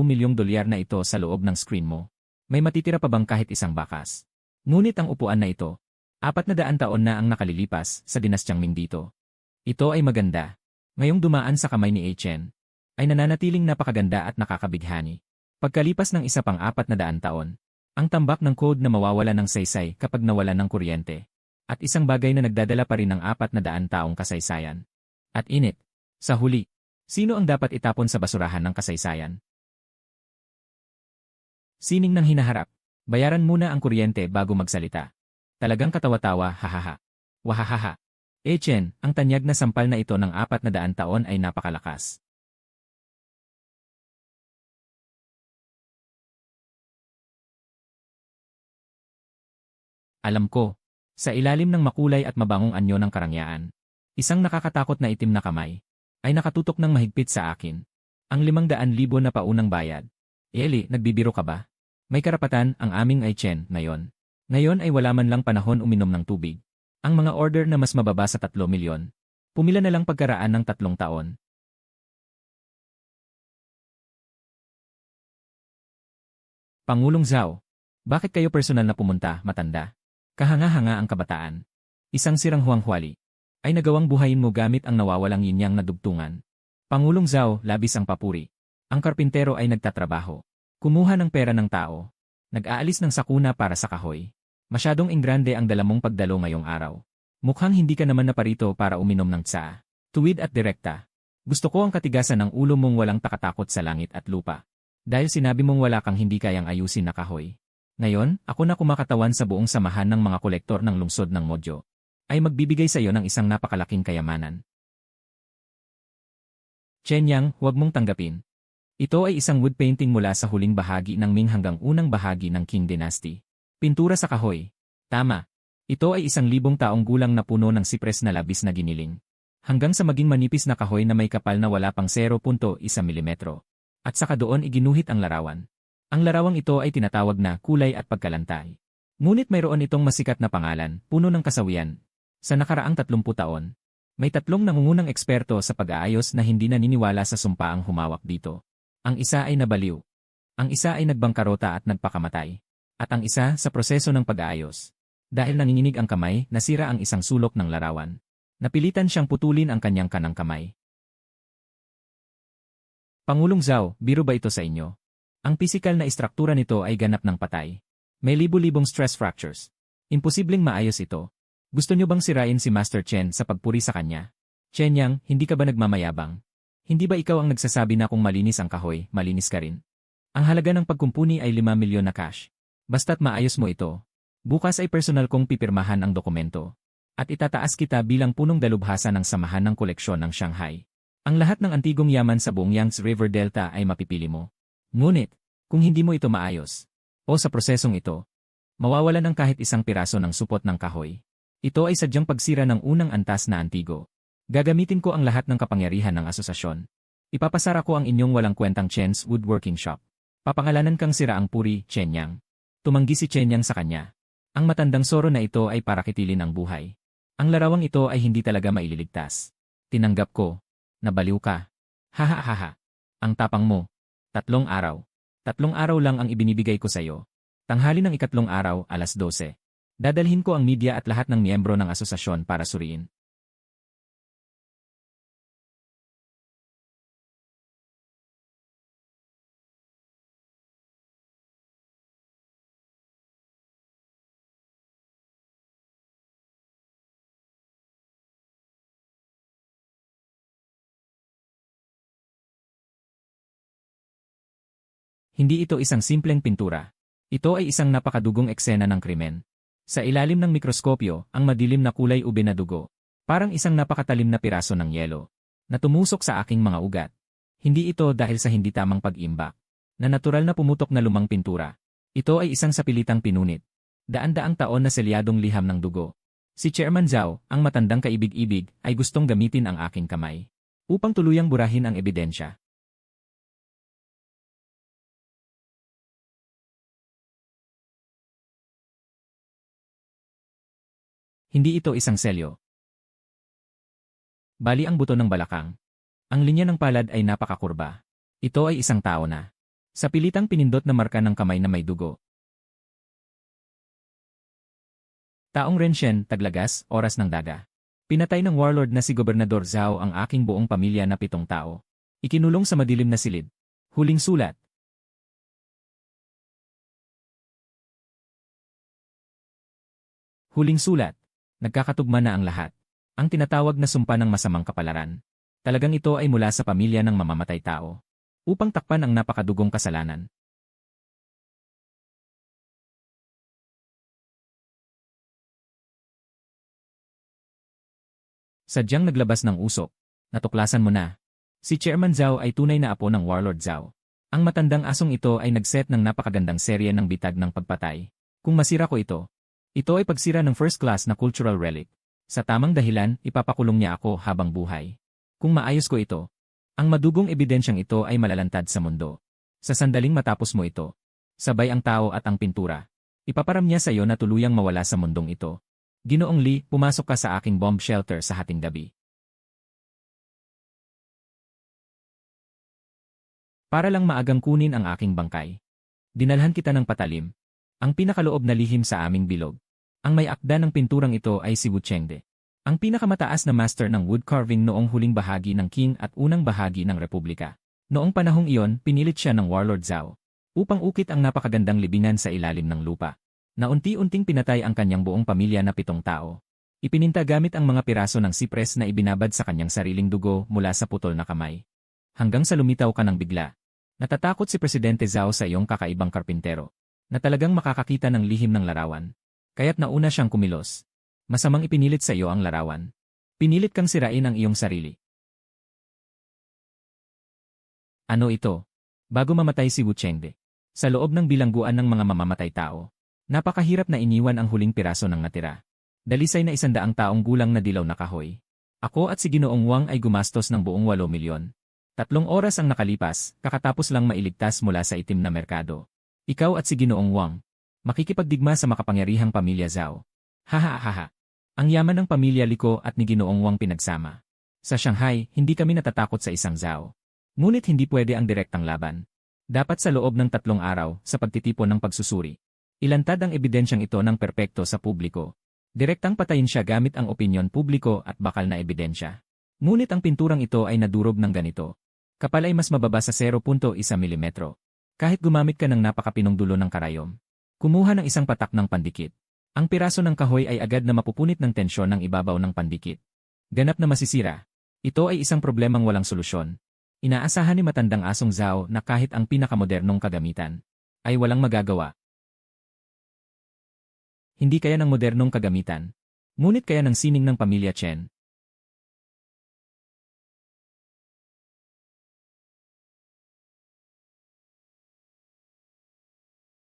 milyong na ito sa loob ng screen mo. May matitira pa bang kahit isang bakas? Ngunit ang upuan na ito, 400 taon na ang nakalilipas sa dinastyang Ming dito. Ito ay maganda. Ngayong dumaan sa kamay ni Chen, ay nananatiling napakaganda at nakakabighani. Pagkalipas ng isa pang 400 taon, ang tambak ng code na mawawala ng saysay kapag nawala ng kuryente, at isang bagay na nagdadala pa rin ng 400 taong kasaysayan. At init, sa huli, sino ang dapat itapon sa basurahan ng kasaysayan? Sining ng hinaharap. Bayaran muna ang kuryente bago magsalita. Talagang katawa-tawa, hahaha. Wahahaha. Chen, ang tanyag na sampal na ito ng 400 taon ay napakalakas. Alam ko. Sa ilalim ng makulay at mabangong anyo ng karangyaan. Isang nakakatakot na itim na kamay ay nakatutok ng mahigpit sa akin. Ang 500,000 na paunang bayad. Eli, nagbibiro ka ba? May karapatan ang aming ay Chen ngayon. Ngayon ay wala man lang panahon uminom ng tubig. Ang mga order na mas mababa sa 3 milyon. Pumila na lang pagkaraan ng 3 taon. Pangulong Zhao, bakit kayo personal na pumunta, matanda? Kahanga-hanga ang kabataan. Isang sirang huwang-hwali ay nagawang buhayin mo gamit ang nawawalang yinyang na dugtungan. Pangulong Zhao, labis ang papuri. Ang karpintero ay nagtatrabaho. Kumuha ng pera ng tao. Nag-aalis ng sakuna para sa kahoy. Masyadong ingrande ang dala mong pagdalo ngayong araw. Mukhang hindi ka naman naparito para uminom ng tsaa. Tuwid at direkta. Gusto ko ang katigasan ng ulo mong walang takatakot sa langit at lupa. Dahil sinabi mong wala kang hindi kayang ayusin na kahoy. Ngayon, ako na kumakatawan sa buong samahan ng mga kolektor ng lungsod ng Modyo. Ay magbibigay sa iyo ng isang napakalaking kayamanan. Chen Yang, huwag mong tanggapin. Ito ay isang wood painting mula sa huling bahagi ng Ming hanggang unang bahagi ng Qing Dynasty. Pintura sa kahoy. Tama. Ito ay 1,000 taong gulang na puno ng sipres na labis na giniling. Hanggang sa maging manipis na kahoy na may kapal na wala pang 0.1 milimetro. At saka doon iginuhit ang larawan. Ang larawang ito ay tinatawag na kulay at pagkalantay. Ngunit mayroon itong masikat na pangalan, puno ng kasawian. Sa nakaraang 30 taon, may 3 nangungunang eksperto sa pag-aayos na hindi naniniwala sa sumpaang humawak dito. Ang isa ay nabaliw. Ang isa ay nagbangkarota at nagpakamatay. At ang isa sa proseso ng pag-aayos. Dahil nanginginig ang kamay, nasira ang isang sulok ng larawan. Napilitan siyang putulin ang kanyang kanang kamay. Pangulong Zhao, biro ba ito sa inyo? Ang pisikal na istruktura nito ay ganap ng patay. May libu-libong stress fractures. Imposibleng maayos ito. Gusto niyo bang sirain si Master Chen sa pagpuri sa kanya? Chen Yang, hindi ka ba nagmamayabang? Hindi ba ikaw ang nagsasabi na kung malinis ang kahoy, malinis ka rin? Ang halaga ng pagkumpuni ay 5 milyon na cash. Basta't maayos mo ito. Bukas ay personal kong pipirmahan ang dokumento. At itataas kita bilang punong dalubhasa ng samahan ng koleksyon ng Shanghai. Ang lahat ng antigong yaman sa buong Yangtze River Delta ay mapipili mo. Ngunit, kung hindi mo ito maayos, o sa prosesong ito, mawawalan ng kahit isang piraso ng supot ng kahoy. Ito ay sadyang pagsira ng unang antas na antigo. Gagamitin ko ang lahat ng kapangyarihan ng asosasyon. Ipapasara ko ang inyong walang kwentang Chen's Woodworking Shop. Papangalanan kang Siraang Puri, Chen Yang. Tumanggi si Chen Yang sa kanya. Ang matandang soro na ito ay para kitilin ang buhay. Ang larawang ito ay hindi talaga maililigtas. Tinanggap ko. Nabaliw ka. Hahaha. Ang tapang mo. 3 araw. 3 araw lang ang ibinibigay ko sa iyo. Tanghali ng 3 araw, alas 12. Dadalhin ko ang media at lahat ng miyembro ng asosasyon para suriin. Hindi ito isang simpleng pintura. Ito ay isang napakadugong eksena ng krimen. Sa ilalim ng mikroskopyo, ang madilim na kulay ube na dugo. Parang isang napakatalim na piraso ng yelo. Na tumusok sa aking mga ugat. Hindi ito dahil sa hindi tamang pag-imbak. Na natural na pumutok na lumang pintura. Ito ay isang sapilitang pinunit. Daan-daang taon na selyadong liham ng dugo. Si Chairman Zhao, ang matandang kaibig-ibig, ay gustong gamitin ang aking kamay. Upang tuluyang burahin ang ebidensya. Hindi ito isang selyo. Bali ang buto ng balakang. Ang linya ng palad ay napakakurba. Ito ay isang tao na. Sa pilitang pinindot na marka ng kamay na may dugo. Taong Renshen, Taglagas, Oras ng Daga. Pinatay ng warlord na si Gobernador Zhao ang aking buong pamilya na 7 tao. Ikinulong sa madilim na silid. Huling sulat. Huling sulat. Nagkakatugma na ang lahat. Ang tinatawag na sumpa ng masamang kapalaran. Talagang ito ay mula sa pamilya ng mamamatay tao. Upang takpan ang napakadugong kasalanan. Sadyang naglabas ng usok. Natuklasan mo na. Si Chairman Zhao ay tunay na apo ng Warlord Zhao. Ang matandang asong ito ay nagset ng napakagandang serye ng bitag ng pagpatay. Kung masira ko ito, ito ay pagsira ng first class na cultural relic. Sa tamang dahilan, ipapakulong niya ako habang buhay. Kung maayos ko ito, ang madugong ebidensyang ito ay malalantad sa mundo. Sa sandaling matapos mo ito, sabay ang tao at ang pintura. Ipaparam niya sa iyo na tuluyang mawala sa mundong ito. Ginoong Lee, pumasok ka sa aking bomb shelter sa hating gabi. Para lang maagang kunin ang aking bangkay. Dinalhan kita ng patalim. Ang pinakaloob na lihim sa aming bilog. Ang may akda ng pinturang ito ay si Wu Chengde. Ang pinakamataas na master ng wood carving noong huling bahagi ng Qing at unang bahagi ng Republika. Noong panahong iyon, pinilit siya ng Warlord Zhao upang ukit ang napakagandang libingan sa ilalim ng lupa. Na unti-unting pinatay ang kanyang buong pamilya na 7 tao. Ipininta gamit ang mga piraso ng sipres na ibinabad sa kanyang sariling dugo mula sa putol na kamay. Hanggang sa lumitaw ka ng bigla. Natatakot si Presidente Zhao sa iyong kakaibang karpintero, na talagang makakakita ng lihim ng larawan. Kaya't nauna siyang kumilos. Masamang ipinilit sa iyo ang larawan. Pinilit kang sirain ang iyong sarili. Ano ito? Bago mamatay si Wu Chengde, sa loob ng bilangguan ng mga mamamatay tao, napakahirap na iniwan ang huling piraso ng natira. Dalisay na 100 taong gulang na dilaw na kahoy. Ako at si Ginoong Wang ay gumastos ng buong 8 milyon. 3 oras ang nakalipas, kakatapos lang mailigtas mula sa itim na merkado. Ikaw at si Ginoong Wang, makikipagdigma sa makapangyarihang pamilya Zhao. Hahaha. Ang yaman ng pamilya Liko at ni Ginoong Wang pinagsama. Sa Shanghai, hindi kami natatakot sa isang Zhao. Ngunit hindi pwede ang direktang laban. Dapat sa loob ng 3 araw, sa pagtitipon ng pagsusuri. Ilantad ang ebidensyang ito ng perpekto sa publiko. Direktang patayin siya gamit ang opinyon publiko at bakal na ebidensya. Ngunit ang pinturang ito ay nadurog ng ganito. Kapal ay mas mababa sa 0.1 mm. Kahit gumamit ka ng napakapinong dulo ng karayom. Kumuha ng isang patak ng pandikit. Ang piraso ng kahoy ay agad na mapupunit ng tensyon ng ibabaw ng pandikit. Ganap na masisira. Ito ay isang problemang walang solusyon. Inaasahan ni matandang asong Zhao na kahit ang pinakamodernong kagamitan ay walang magagawa. Hindi kaya ng modernong kagamitan. Ngunit kaya ng sining ng pamilya Chen.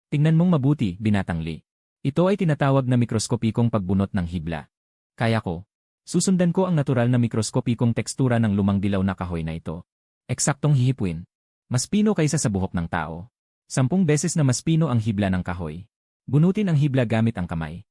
Tingnan mong mabuti, binatang Lee. Ito ay tinatawag na mikroskopikong pagbunot ng hibla. Kaya ko. Susundan ko ang natural na mikroskopikong tekstura ng lumang dilaw na kahoy na ito. Eksaktong hihipwin. Mas pino kaysa sa buhok ng tao. 10 beses na mas pino ang hibla ng kahoy. Bunutin ang hibla gamit ang kamay.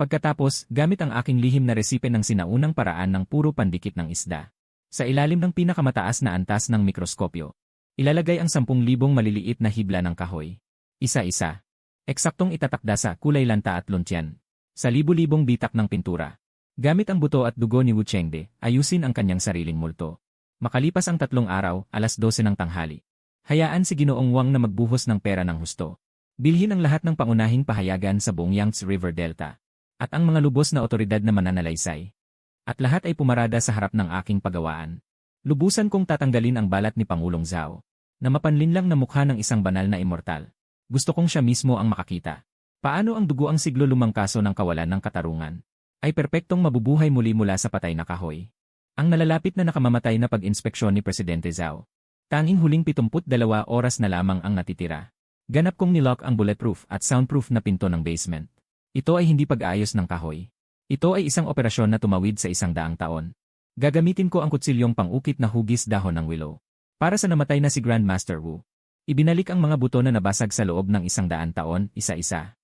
Pagkatapos, gamit ang aking lihim na resipe ng sinaunang paraan ng puro pandikit ng isda. Sa ilalim ng pinakamataas na antas ng mikroskopyo, ilalagay ang 10,000 maliliit na hibla ng kahoy. Isa-isa. Eksaktong itatakda sa kulay lanta at luntyan. Sa libu-libong bitak ng pintura. Gamit ang buto at dugo ni Wu Chengde, ayusin ang kanyang sariling multo. Makalipas ang 3 araw, 12:00 ng tanghali. Hayaan si Ginoong Wang na magbuhos ng pera ng husto. Bilhin ang lahat ng pangunahing pahayagan sa buong Yangtze River Delta. At ang mga lubos na otoridad na mananalaysay. At lahat ay pumarada sa harap ng aking pagawaan. Lubusan kong tatanggalin ang balat ni Pangulong Zhao. Na mapanlinlang na mukha ng isang banal na immortal. Gusto kong siya mismo ang makakita. Paano ang dugo ang siglo lumang kaso ng kawalan ng katarungan? Ay perpektong mabubuhay muli mula sa patay na kahoy. Ang nalalapit na nakamamatay na pag-inspeksyon ni Presidente Zhao. Tanging huling 72 oras na lamang ang natitira. Ganap kong nilock ang bulletproof at soundproof na pinto ng basement. Ito ay hindi pag-aayos ng kahoy. Ito ay isang operasyon na tumawid sa 100 taon. Gagamitin ko ang kutsilyong pang-ukit na hugis dahon ng willow. Para sa namatay na si Grandmaster Wu. Ibinalik ang mga buto na nabasag sa loob ng 100 taon, isa-isa.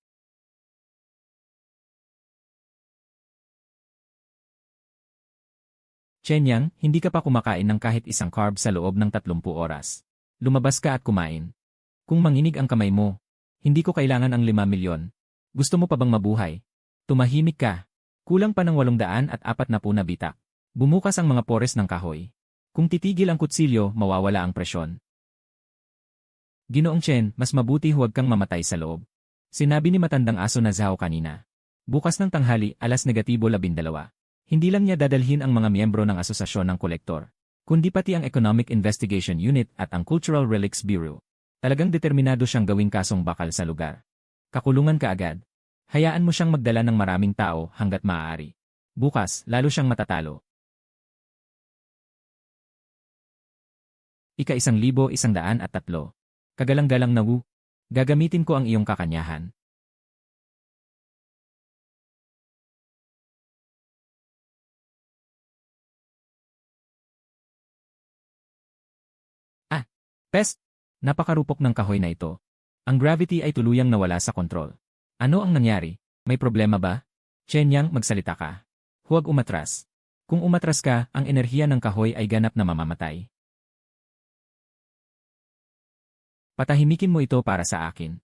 Chen Yang, hindi ka pa kumakain ng kahit isang carb sa loob ng 30 oras. Lumabas ka at kumain. Kung manginig ang kamay mo, hindi ko kailangan ang 5 milyon. Gusto mo pa bang mabuhay? Tumahimik ka. Kulang pa ng 840 na bitak. Bumukas ang mga pores ng kahoy. Kung titigil ang kutsilyo, mawawala ang presyon. Ginoong Chen, mas mabuti huwag kang mamatay sa loob. Sinabi ni matandang aso na Zhao kanina. Bukas ng tanghali, -12:12. Hindi lang niya dadalhin ang mga miyembro ng Asosasyon ng Kolektor, kundi pati ang Economic Investigation Unit at ang Cultural Relics Bureau. Talagang determinado siyang gawing kasong bakal sa lugar. Kakulungan ka agad. Hayaan mo siyang magdala ng maraming tao hanggat maaari. Bukas, lalo siyang matatalo. Ika-1103. Kagalang-galang na Wu. Gagamitin ko ang iyong kakanyahan. Pest! Napakarupok ng kahoy na ito. Ang gravity ay tuluyang nawala sa kontrol. Ano ang nangyari? May problema ba? Chen Yang, magsalita ka. Huwag umatras. Kung umatras ka, ang enerhiya ng kahoy ay ganap na mamamatay. Patahimikin mo ito para sa akin.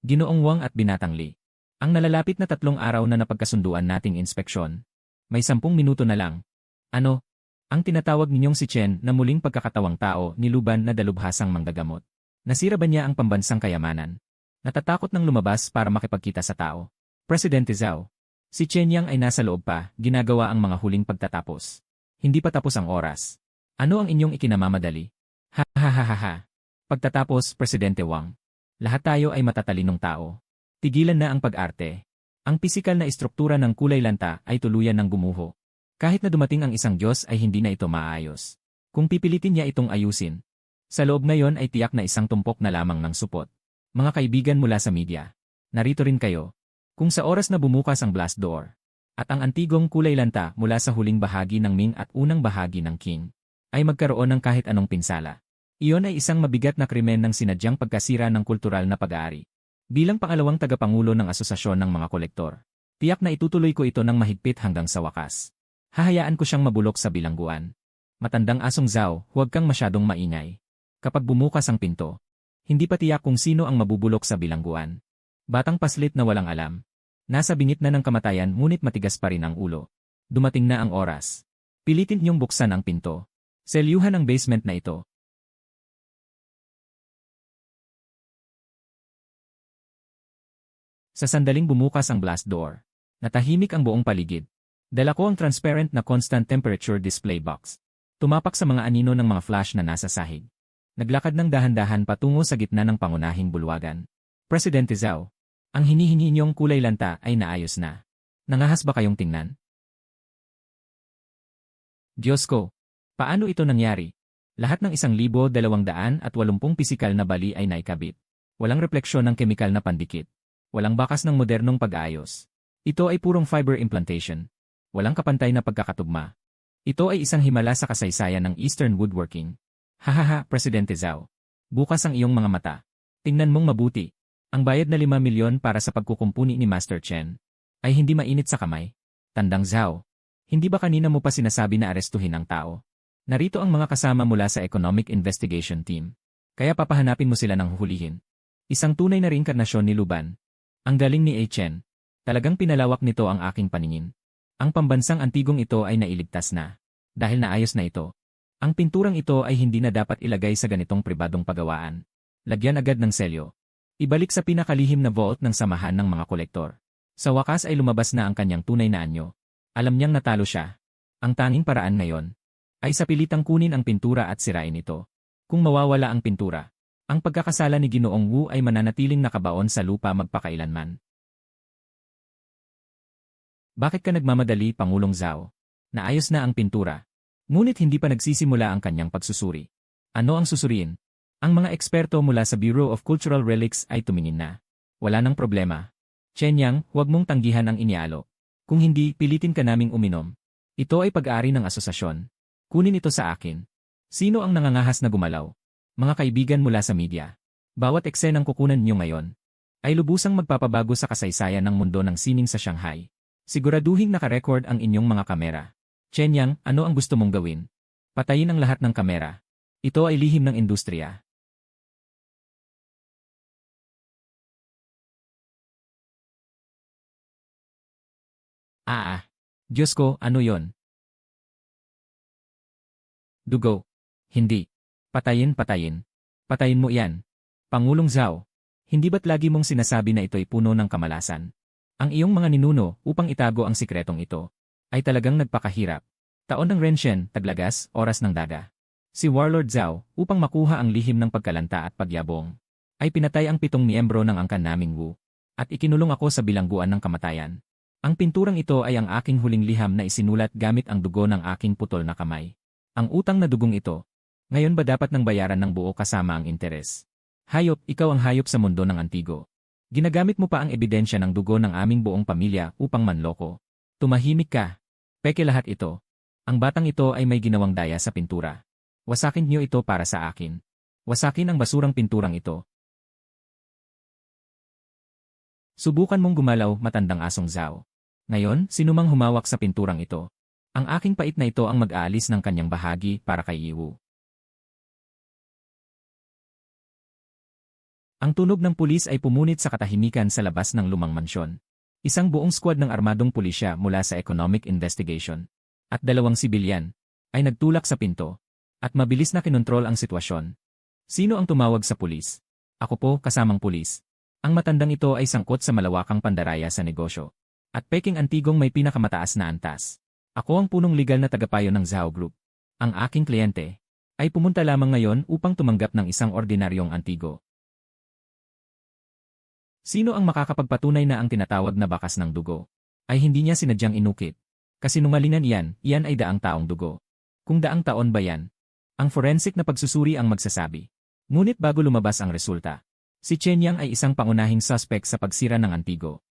Ginoong Wang at Binatang Li. Ang nalalapit na 3 araw na napagkasunduan nating inspeksyon. May 10 minuto na lang. Ano? Ang tinatawag ninyong si Chen na muling pagkakatawang tao ni Luban na dalubhasang manggagamot. Nasira ba niya ang pambansang kayamanan? Natatakot ng lumabas para makipagkita sa tao. Presidente Zhao. Si Chen Yang ay nasa loob pa, ginagawa ang mga huling pagtatapos. Hindi pa tapos ang oras. Ano ang inyong ikinamamadali? Ha ha ha ha ha. Pagtatapos, Presidente Wang. Lahat tayo ay matatalinong tao. Tigilan na ang pag-arte. Ang pisikal na istruktura ng kulay lanta ay tuluyan ng gumuho. Kahit na dumating ang isang Diyos ay hindi na ito maayos. Kung pipilitin niya itong ayusin, sa loob ngayon ay tiyak na isang tumpok na lamang ng supot. Mga kaibigan mula sa media, narito rin kayo. Kung sa oras na bumukas ang blast door, at ang antigong kulay lanta mula sa huling bahagi ng Ming at unang bahagi ng Qing, ay magkaroon ng kahit anong pinsala. Iyon ay isang mabigat na krimen ng sinadyang pagkasira ng kultural na pag-aari. Bilang pangalawang tagapangulo ng Asosasyon ng mga Kolektor, tiyak na itutuloy ko ito ng mahigpit hanggang sa wakas. Hahayaan ko siyang mabulok sa bilangguan. Matandang asong Zhao, huwag kang masyadong maingay. Kapag bumukas ang pinto, hindi pa tiyak kung sino ang mabubulok sa bilangguan. Batang paslit na walang alam. Nasa bingit na ng kamatayan ngunit matigas pa rin ang ulo. Dumating na ang oras. Pilitin niyong buksan ang pinto. Selyuhan ang basement na ito. Sa sandaling bumukas ang blast door, natahimik ang buong paligid. Dala ko ang transparent na constant temperature display box. Tumapak sa mga anino ng mga flash na nasa sahig. Naglakad ng dahan-dahan patungo sa gitna ng pangunahing bulwagan. Presidente Zhao, ang hinihingi niyong kulay lanta ay naayos na. Nangahas ba kayong tingnan? Diyos ko, paano ito nangyari? Lahat ng 1,280 pisikal na bali ay naikabit. Walang refleksyon ng kemikal na pandikit. Walang bakas ng modernong pag-aayos. Ito ay purong fiber implantation. Walang kapantay na pagkakatugma. Ito ay isang himala sa kasaysayan ng Eastern woodworking. Hahaha, Presidente Zhao. Bukas ang iyong mga mata. Tingnan mong mabuti. Ang bayad na 5 milyon para sa pagkukumpuni ni Master Chen ay hindi mainit sa kamay. Tandang Zhao, hindi ba kanina mo pa sinasabi na arestuhin ang tao? Narito ang mga kasama mula sa Economic Investigation Team. Kaya papahanapin mo sila ng huhulihin. Isang tunay na reinkarnasyon ni Luban. Ang galing ni A. Chen. Talagang pinalawak nito ang aking paningin. Ang pambansang antigong ito ay nailigtas na. Dahil naayos na ito. Ang pinturang ito ay hindi na dapat ilagay sa ganitong pribadong pagawaan. Lagyan agad ng selyo. Ibalik sa pinakalihim na vault ng samahan ng mga kolektor. Sa wakas ay lumabas na ang kanyang tunay na anyo. Alam niyang natalo siya. Ang tanging paraan ngayon ay sa pilitang kunin ang pintura at sirain ito. Kung mawawala ang pintura, ang pagkakasala ni Ginoong Wu ay mananatiling nakabaon sa lupa magpakailanman. Bakit ka nagmamadali, Pangulong Zhao? Naayos na ang pintura. Ngunit hindi pa nagsisimula ang kanyang pagsusuri. Ano ang susuriin? Ang mga eksperto mula sa Bureau of Cultural Relics ay tumingin na. Wala nang problema. Chen Yang, huwag mong tanggihan ang inialo. Kung hindi, pilitin ka naming uminom. Ito ay pag-aari ng asosasyon. Kunin ito sa akin. Sino ang nangangahas na gumalaw? Mga kaibigan mula sa media. Bawat eksenang kukunan niyo ngayon ay lubusang magpapabago sa kasaysayan ng mundo ng sining sa Shanghai. Siguraduhing nakarecord ang inyong mga kamera. Chen Yang, ano ang gusto mong gawin? Patayin ang lahat ng kamera. Ito ay lihim ng industriya. Diyos ko, ano yon? Dugo. Hindi. Patayin. Patayin mo iyan. Pangulong Zhao, hindi ba't lagi mong sinasabi na ito'y puno ng kamalasan? Ang iyong mga ninuno upang itago ang sikretong ito ay talagang nagpakahirap. Taon ng Renshen, taglagas, oras ng daga. Si Warlord Zhao, upang makuha ang lihim ng pagkalanta at pagyabong, ay pinatay ang 7 miyembro ng angkan naming Wu, at ikinulong ako sa bilangguan ng kamatayan. Ang pinturang ito ay ang aking huling liham na isinulat gamit ang dugo ng aking putol na kamay. Ang utang na dugong ito, ngayon ba dapat nang bayaran ng buo kasama ang interes? Hayop, ikaw ang hayop sa mundo ng Antigo. Ginagamit mo pa ang ebidensya ng dugo ng aming buong pamilya upang manloko. Tumahimik ka. Peke lahat ito. Ang batang ito ay may ginawang daya sa pintura. Wasakin niyo ito para sa akin. Wasakin ang basurang pinturang ito. Subukan mong gumalaw, matandang asong Zhao. Ngayon, sinumang humawak sa pinturang ito. Ang aking pait na ito ang mag-aalis ng kanyang bahagi para kay Yiwu. Ang tunog ng pulis ay pumunit sa katahimikan sa labas ng lumang mansyon. Isang buong squad ng armadong pulisya mula sa Economic Investigation at 2 sibilyan ay nagtulak sa pinto at mabilis na kinontrol ang sitwasyon. Sino ang tumawag sa pulis? Ako po, kasamang pulis. Ang matandang ito ay sangkot sa malawakang pandaraya sa negosyo. At peking Antigong may pinakamataas na antas. Ako ang punong legal na tagapayo ng Zhao Group. Ang aking kliyente ay pumunta lamang ngayon upang tumanggap ng isang ordinaryong Antigo. Sino ang makakapagpatunay na ang tinatawag na bakas ng dugo ay hindi niya sinadyang inukit? Kasinungalingan iyan ay daang taong dugo. Kung daang taon ba yan? Ang forensic na pagsusuri ang magsasabi. Ngunit bago lumabas ang resulta, si Chen Yang ay isang pangunahing suspect sa pagsira ng Antigo.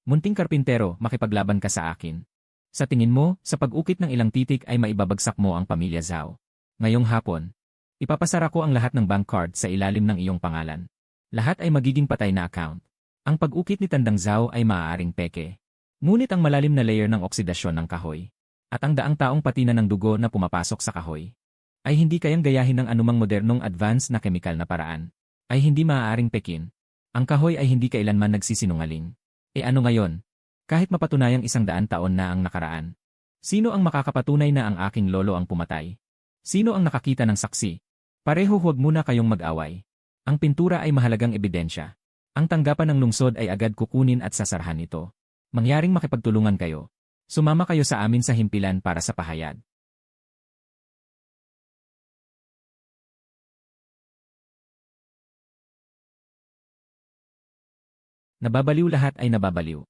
Munting karpintero, makipaglaban ka sa akin. Sa tingin mo, sa pag-ukit ng ilang titik ay maibabagsak mo ang pamilya Zhao. Ngayong hapon, ipapasara ko ang lahat ng bank card sa ilalim ng iyong pangalan. Lahat ay magiging patay na account. Ang pag-ukit ni Tandang Zhao ay maaaring peke. Ngunit ang malalim na layer ng oksidasyon ng kahoy at ang daang taong patina ng dugo na pumapasok sa kahoy ay hindi kayang gayahin ng anumang modernong advanced na kemikal na paraan. Ay hindi maaaring pekin. Ang kahoy ay hindi kailanman nagsisinungaling. E ano ngayon? Kahit mapatunayang 100 taon na ang nakaraan. Sino ang makakapatunay na ang aking lolo ang pumatay? Sino ang nakakita ng saksi? Pareho huwag muna kayong mag-away. Ang pintura ay mahalagang ebidensya. Ang tanggapan ng lungsod ay agad kukunin at sasarhan ito. Mangyaring makipagtulungan kayo. Sumama kayo sa amin sa himpilan para sa pahayag. Nababaliw lahat ay nababaliw.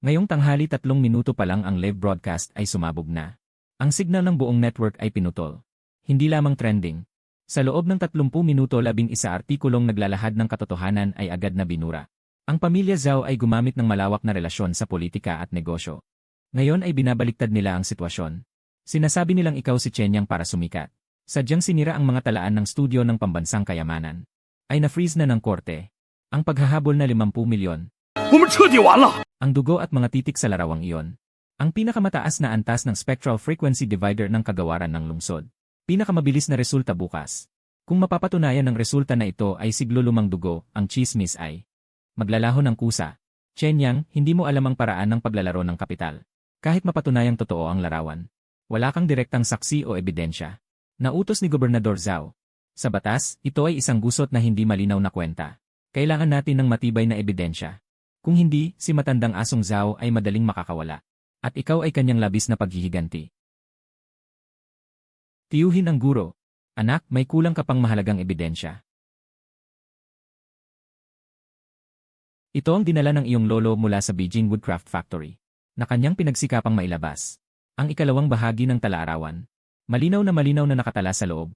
Ngayong tanghali 3 minuto pa lang ang live broadcast ay sumabog na. Ang signal ng buong network ay pinutol. Hindi lamang trending. Sa loob ng 30 minuto 11 artikulong naglalahad ng katotohanan ay agad na binura. Ang pamilya Zhao ay gumamit ng malawak na relasyon sa politika at negosyo. Ngayon ay binabaliktad nila ang sitwasyon. Sinasabi nilang ikaw si Chen Yang para sumikat. Sadyang sinira ang mga talaan ng studio ng pambansang kayamanan. Ay na-freeze na ng korte. Ang paghahabol na 50 milyon. Ang dugo at mga titik sa larawang iyon. Ang pinakamataas na antas ng spectral frequency divider ng kagawaran ng lungsod. Pinakamabilis na resulta bukas. Kung mapapatunayan ng resulta na ito ay siglo lumang dugo, ang chismis ay maglalaho ng kusa. Chen Yang, hindi mo alam ang paraan ng paglalaro ng kapital. Kahit mapatunayang totoo ang larawan. Wala kang direktang saksi o ebidensya. Nautos ni Gobernador Zhao. Sa batas, ito ay isang gusot na hindi malinaw na kwenta. Kailangan natin ng matibay na ebidensya. Kung hindi, si matandang asong Zhao ay madaling makakawala. At ikaw ay kanyang labis na paghihiganti. Tiyuhin ang guro. Anak, may kulang ka pang mahalagang ebidensya. Ito ang dinala ng iyong lolo mula sa Beijing Woodcraft Factory, na kanyang pinagsikapang mailabas. Ang ikalawang bahagi ng talaarawan. Malinaw na nakatala sa loob.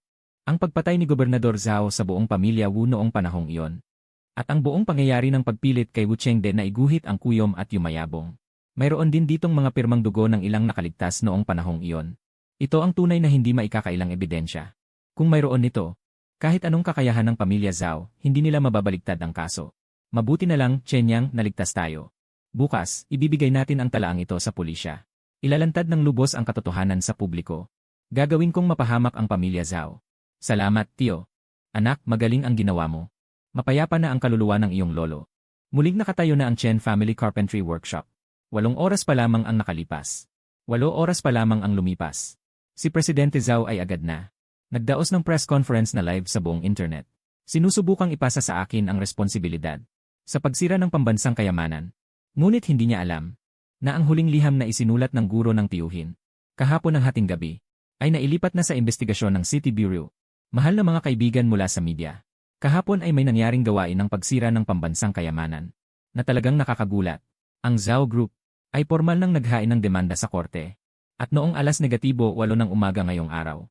Ang pagpatay ni Gobernador Zhao sa buong pamilya Wu noong panahong iyon. At ang buong pangyayari ng pagpilit kay Wu Chengde na iguhit ang kuyom at yumayabong. Mayroon din ditong mga pirmang dugo ng ilang nakaligtas noong panahong iyon. Ito ang tunay na hindi maikakailang ebidensya. Kung mayroon nito, kahit anong kakayahan ng pamilya Zhao, hindi nila mababaliktad ang kaso. Mabuti na lang, Chen Yang, naligtas tayo. Bukas, ibibigay natin ang talaang ito sa pulisya. Ilalantad ng lubos ang katotohanan sa publiko. Gagawin kong mapahamak ang pamilya Zhao. Salamat, Tio. Anak, magaling ang ginawa mo. Mapayapa na ang kaluluwa ng iyong lolo. Muling nakatayo na ang Chen Family Carpentry Workshop. 8 oras pa lamang ang nakalipas. 8 oras pa lamang ang lumipas. Si Presidente Zhao ay agad na nagdaos ng press conference na live sa buong internet. Sinusubukang ipasa sa akin ang responsibilidad sa pagsira ng pambansang kayamanan. Ngunit hindi niya alam na ang huling liham na isinulat ng guro ng tiyuhin kahapon ng hating gabi ay nailipat na sa investigasyon ng City Bureau. Mahal na mga kaibigan mula sa media. Kahapon ay may nangyaring gawain ng pagsira ng pambansang kayamanan na talagang nakakagulat. Ang Zhao Group ay formal nang naghain ng demanda sa korte. At noong 8:08 ng umaga ngayong araw,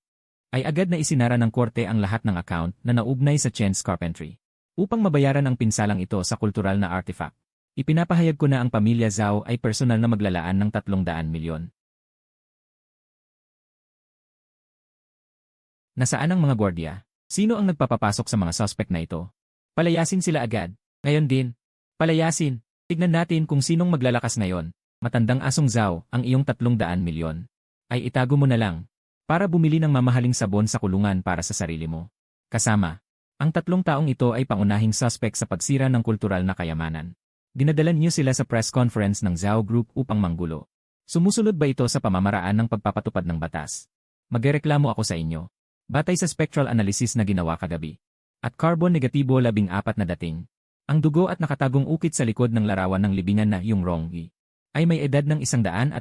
ay agad na isinara ng korte ang lahat ng account na naugnay sa Chen's Carpentry. Upang mabayaran ang pinsalang ito sa kultural na artifact, ipinapahayag ko na ang pamilya Zhao ay personal na maglalaan ng 300 milyon. Nasaan ang mga gwardiya? Sino ang nagpapapasok sa mga suspect na ito? Palayasin sila agad. Ngayon din. Palayasin. Tignan natin kung sinong maglalakas ngayon. Matandang asong Zhao, ang iyong 300 milyon. Ay itago mo na lang. Para bumili ng mamahaling sabon sa kulungan para sa sarili mo. Kasama. Ang 3 taong ito ay pangunahing suspect sa pagsira ng kultural na kayamanan. Dinadala niyo sila sa press conference ng Zhao Group upang manggulo. Sumusunod ba ito sa pamamaraan ng pagpapatupad ng batas? Magreklamo ako sa inyo. Batay sa spectral analysis na ginawa kagabi. At carbon negatibo 14 na dating. Ang dugo at nakatagong ukit sa likod ng larawan ng libingan na yung Rongyi ay may edad ng 112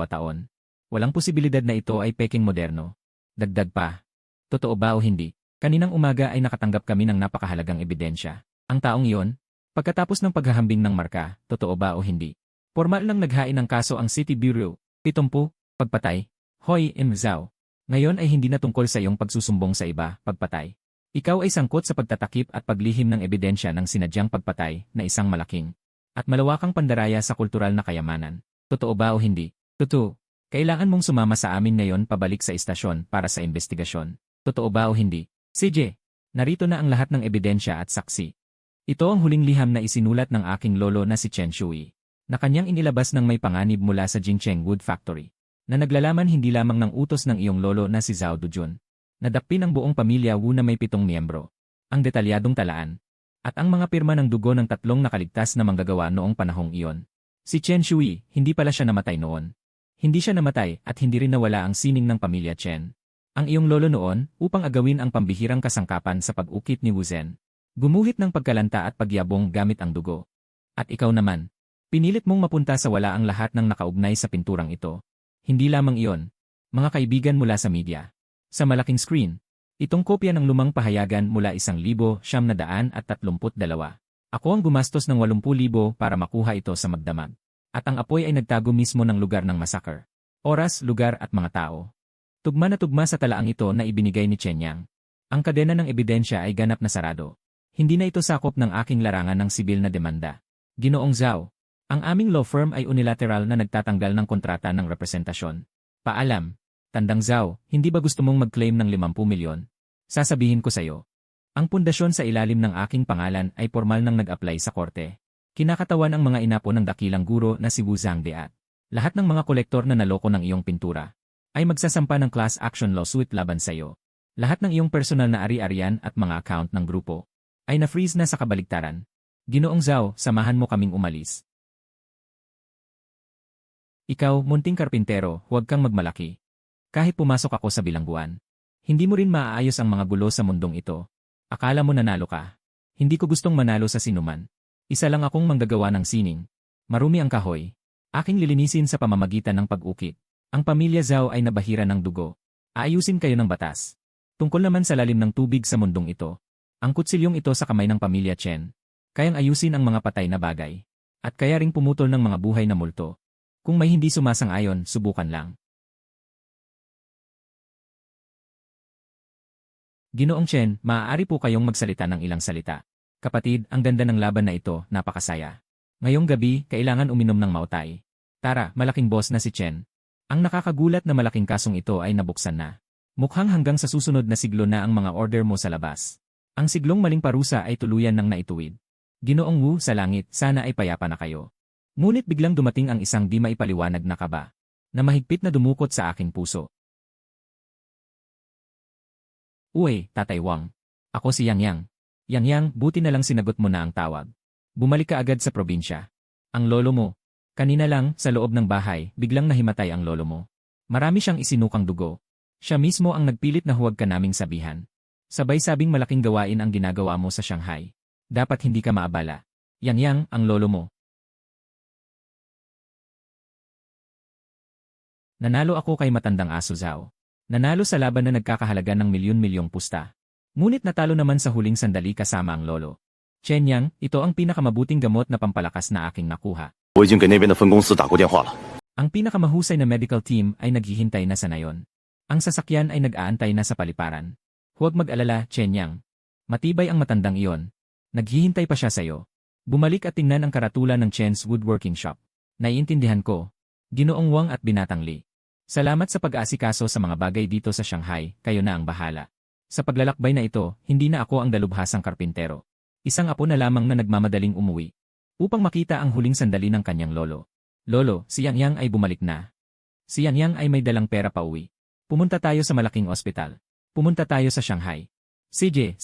taon. Walang posibilidad na ito ay peking moderno. Dagdag pa. Totoo ba o hindi? Kaninang umaga ay nakatanggap kami ng napakahalagang ebidensya. Ang taong iyon, pagkatapos ng paghahambing ng marka, totoo ba o hindi? Formal lang naghain ng kaso ang City Bureau. 70, pagpatay. Hoy, Zhao. Ngayon ay hindi na tungkol sa iyong pagsusumbong sa iba, pagpatay. Ikaw ay sangkot sa pagtatakip at paglihim ng ebidensya ng sinadyang pagpatay na isang malaking at malawakang pandaraya sa kultural na kayamanan. Totoo ba o hindi? Totoo. Kailangan mong sumama sa amin ngayon pabalik sa istasyon para sa investigasyon. Totoo ba o hindi? CJ, narito na ang lahat ng ebidensya at saksi. Ito ang huling liham na isinulat ng aking lolo na si Chen Shui, na kanyang inilabas ng may panganib mula sa Jingcheng Wood Factory, na naglalaman hindi lamang ng utos ng iyong lolo na si Zhao Dujun. Nadakpin ang buong pamilya Wu na may 7 miyembro. Ang detalyadong talaan. At ang mga pirma ng dugo ng 3 nakaligtas na manggagawa noong panahong iyon. Si Chen Shui, hindi pala siya namatay noon. Hindi siya namatay at hindi rin nawala ang sining ng pamilya Chen. Ang iyong lolo noon, upang agawin ang pambihirang kasangkapan sa pag-ukit ni Wu Zhen, gumuhit ng pagkalanta at pagyabong gamit ang dugo. At ikaw naman, pinilit mong mapunta sa wala ang lahat ng nakaugnay sa pinturang ito. Hindi lamang iyon, mga kaibigan mula sa media. Sa malaking screen, itong kopya ng lumang pahayagan mula 1,932. Ako ang gumastos ng 80,000 para makuha ito sa magdamag. At ang apoy ay nagtago mismo ng lugar ng massacre. Oras, lugar at mga tao. Tugma na tugma sa talaang ito na ibinigay ni Chen Yang. Ang kadena ng ebidensya ay ganap na sarado. Hindi na ito sakop ng aking larangan ng sibil na demanda. Ginoong Zhao, ang aming law firm ay unilateral na nagtatanggal ng kontrata ng representasyon. Paalam, Tandang Zhao, hindi ba gusto mong mag-claim ng 50 milyon? Sasabihin ko sa'yo. Ang pundasyon sa ilalim ng aking pangalan ay formal nang nag-apply sa korte. Kinakatawan ang mga inapo ng dakilang guro na si Wu Zhangde at lahat ng mga kolektor na naloko ng iyong pintura ay magsasampa ng class action lawsuit laban sa iyo. Lahat ng iyong personal na ari-arian at mga account ng grupo ay na-freeze na sa kabaligtaran. Ginoong Zhao, samahan mo kaming umalis. Ikaw, munting karpintero, huwag kang magmalaki. Kahit pumasok ako sa bilangguan, hindi mo rin maaayos ang mga gulo sa mundong ito. Akala mo nanalo ka. Hindi ko gustong manalo sa sinuman. Isa lang akong manggagawa ng sining. Marumi ang kahoy. Aking lilinisin sa pamamagitan ng pag-ukit. Ang pamilya Zhao ay nabahira ng dugo. Aayusin kayo ng batas. Tungkol naman sa lalim ng tubig sa mundong ito. Ang kutsilyong ito sa kamay ng pamilya Chen. Kayang ayusin ang mga patay na bagay. At kaya ring pumutol ng mga buhay na multo. Kung may hindi sumasang-ayon, subukan lang. Ginoong Chen, maaari po kayong magsalita ng ilang salita. Kapatid, ang ganda ng laban na ito, napakasaya. Ngayong gabi, kailangan uminom ng mautay. Tara, malaking boss na si Chen. Ang nakakagulat na malaking kasong ito ay nabuksan na. Mukhang hanggang sa susunod na siglo na ang mga order mo sa labas. Ang siglong maling parusa ay tuluyan ng naituwid. Ginoong Wu, sa langit, sana ay payapa na kayo. Ngunit biglang dumating ang isang di maipaliwanag na kaba, na mahigpit na dumukot sa aking puso. Uy, Tatay Wang. Ako si Yang Yang. Yang Yang, buti na lang sinagot mo na ang tawag. Bumalik ka agad sa probinsya. Ang lolo mo. Kanina lang, sa loob ng bahay, biglang nahimatay ang lolo mo. Marami siyang isinukang dugo. Siya mismo ang nagpilit na huwag ka naming sabihan. Sabay sabing malaking gawain ang ginagawa mo sa Shanghai. Dapat hindi ka maabala. Yang Yang, ang lolo mo. Nanalo ako kay matandang aso Zhao. Nanalo sa laban na nagkakahalaga ng milyon-milyong pusta. Ngunit natalo naman sa huling sandali kasama ang lolo. Chen Yang, ito ang pinakamabuting gamot na pampalakas na aking nakuha. Ang pinakamahusay na medical team ay naghihintay na sa nayon. Ang sasakyan ay nag-aantay na sa paliparan. Huwag mag-alala, Chen Yang. Matibay ang matandang iyon. Naghihintay pa siya sa'yo. Bumalik at tingnan ang karatula ng Chen's Woodworking Shop. Naiintindihan ko. Ginoong Wang at Binatang Li. Salamat sa pag-aasikaso sa mga bagay dito sa Shanghai, kayo na ang bahala. Sa paglalakbay na ito, hindi na ako ang dalubhasang karpintero. Isang apo na lamang na nagmamadaling umuwi. Upang makita ang huling sandali ng kanyang lolo. Lolo, si Yang Yang ay bumalik na. Si Yang Yang ay may dalang pera pa uwi. Pumunta tayo sa malaking ospital. Pumunta tayo sa Shanghai. CJ.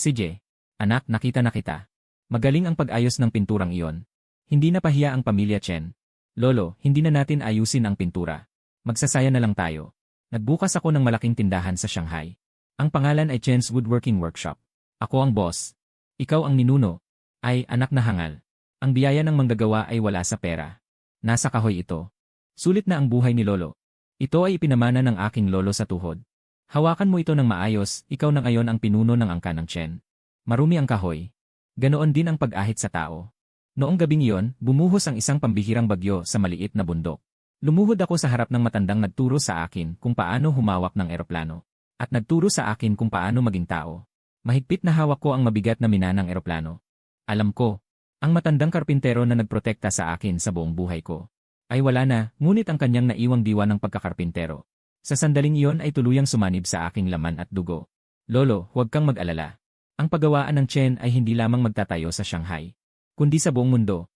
Anak, nakita na kita. Magaling ang pag-ayos ng pinturang iyon. Hindi na pahiya ang pamilya Chen. Lolo, hindi na natin ayusin ang pintura. Magsasaya na lang tayo. Nagbukas ako ng malaking tindahan sa Shanghai. Ang pangalan ay Chen's Woodworking Workshop. Ako ang boss. Ikaw ang ninuno. Ay, anak na hangal. Ang biyaya ng manggagawa ay wala sa pera. Nasa kahoy ito. Sulit na ang buhay ni Lolo. Ito ay ipinamana ng aking lolo sa tuhod. Hawakan mo ito ng maayos, ikaw na ngayon ang pinuno ng angka ng Chen. Marumi ang kahoy. Ganoon din ang pag-ahit sa tao. Noong gabing iyon, bumuhos ang isang pambihirang bagyo sa maliit na bundok. Lumuhod ako sa harap ng matandang nagturo sa akin kung paano humawak ng eroplano. At nagturo sa akin kung paano maging tao. Mahigpit na hawak ko ang mabigat na minanang eroplano. Alam ko, ang matandang karpintero na nagprotekta sa akin sa buong buhay ko. Ay wala na, ngunit ang kanyang naiwang diwa ng pagkakarpintero. Sa sandaling iyon ay tuluyang sumanib sa aking laman at dugo. Lolo, huwag kang mag-alala. Ang paggawaan ng Chen ay hindi lamang magtatayo sa Shanghai, kundi sa buong mundo.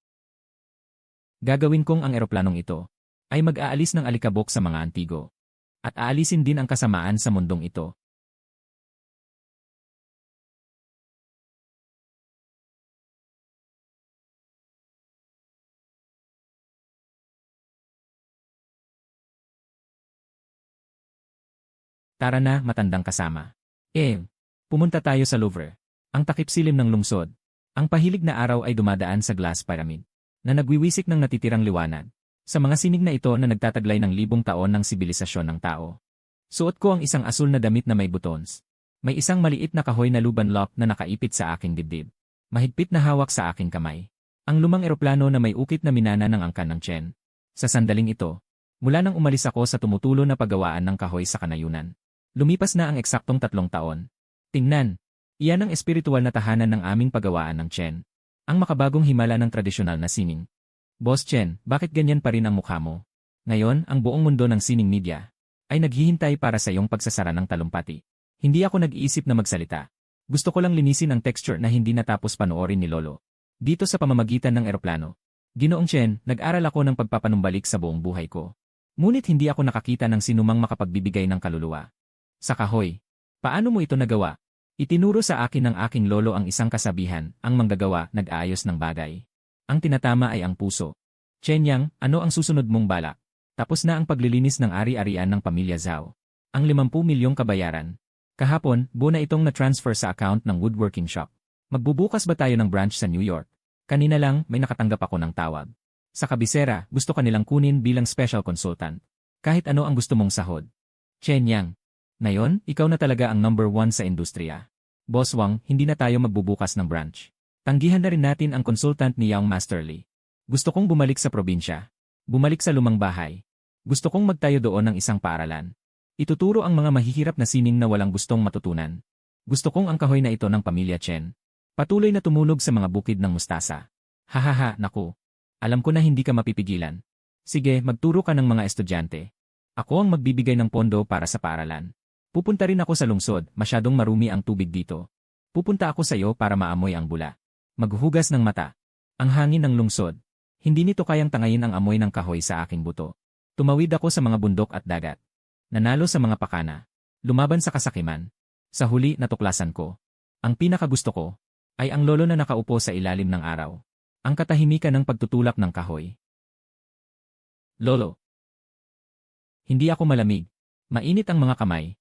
Gagawin kong ang eroplanong ito ay mag-aalis ng alikabok sa mga antigo. At aalisin din ang kasamaan sa mundong ito. Tara na, matandang kasama. Pumunta tayo sa Louvre. Ang takip-silim ng lungsod. Ang pahilig na araw ay dumadaan sa glass pyramid, na nagwiwisik ng natitirang liwanag. Sa mga sinig na ito na nagtataglay ng libong taon ng sibilisasyon ng tao. Suot ko ang isang asul na damit na may buttons. May isang maliit na kahoy na luban lock na nakaipit sa aking dibdib. Mahigpit na hawak sa aking kamay. Ang lumang eroplano na may ukit na minana ng angkan ng Chen. Sa sandaling ito, mula nang umalis ako sa tumutulo na paggawaan ng kahoy sa kanayunan. Lumipas na ang eksaktong 3 taon. Tingnan, iyan ang espiritual na tahanan ng aming paggawaan ng Chen. Ang makabagong himala ng tradisyonal na sining. Boss Chen, bakit ganyan pa rin ang mukha mo? Ngayon, ang buong mundo ng sining media ay naghihintay para sa iyong pagsasara ng talumpati. Hindi ako nag-iisip na magsalita. Gusto ko lang linisin ang texture na hindi natapos panoorin ni Lolo. Dito sa pamamagitan ng eroplano. Ginoong Chen, nag-aral ako ng pagpapanumbalik sa buong buhay ko. Ngunit hindi ako nakakita ng sinumang makapagbibigay ng kaluluwa. Sa kahoy. Paano mo ito nagawa? Itinuro sa akin ng aking lolo ang isang kasabihan, ang manggagawa nag-aayos ng bagay. Ang tinatama ay ang puso. Chen Yang, ano ang susunod mong balak? Tapos na ang paglilinis ng ari-arian ng pamilya Zhao. Ang 50 milyong kabayaran. Kahapon, buo na itong na-transfer sa account ng woodworking shop. Magbubukas ba tayo ng branch sa New York? Kanina lang, may nakatanggap ako ng tawag. Sa kabisera, gusto kanilang kunin bilang special consultant. Kahit ano ang gusto mong sahod. Chen Yang. Ngayon, ikaw na talaga ang number 1 sa industriya. Boss Wang, hindi na tayo magbubukas ng branch. Tanggihan na rin natin ang consultant ni Young Master Lee. Gusto kong bumalik sa probinsya. Bumalik sa lumang bahay. Gusto kong magtayo doon ng isang paaralan. Ituturo ang mga mahihirap na sining na walang gustong matutunan. Gusto kong ang kahoy na ito ng pamilya Chen. Patuloy na tumulog sa mga bukid ng mustasa. Hahaha, naku. Alam ko na hindi ka mapipigilan. Sige, magturo ka ng mga estudyante. Ako ang magbibigay ng pondo para sa paaralan. Pupunta rin ako sa lungsod, masyadong marumi ang tubig dito. Pupunta ako sa iyo para maamoy ang bula. Maghuhugas ng mata. Ang hangin ng lungsod. Hindi nito kayang tangayin ang amoy ng kahoy sa aking buto. Tumawid ako sa mga bundok at dagat. Nanalo sa mga pakana. Lumaban sa kasakiman. Sa huli natuklasan ko. Ang pinakagusto ko ay ang lolo na nakaupo sa ilalim ng araw. Ang katahimikan ng pagtutulak ng kahoy. Lolo. Hindi ako malamig. Mainit ang mga kamay.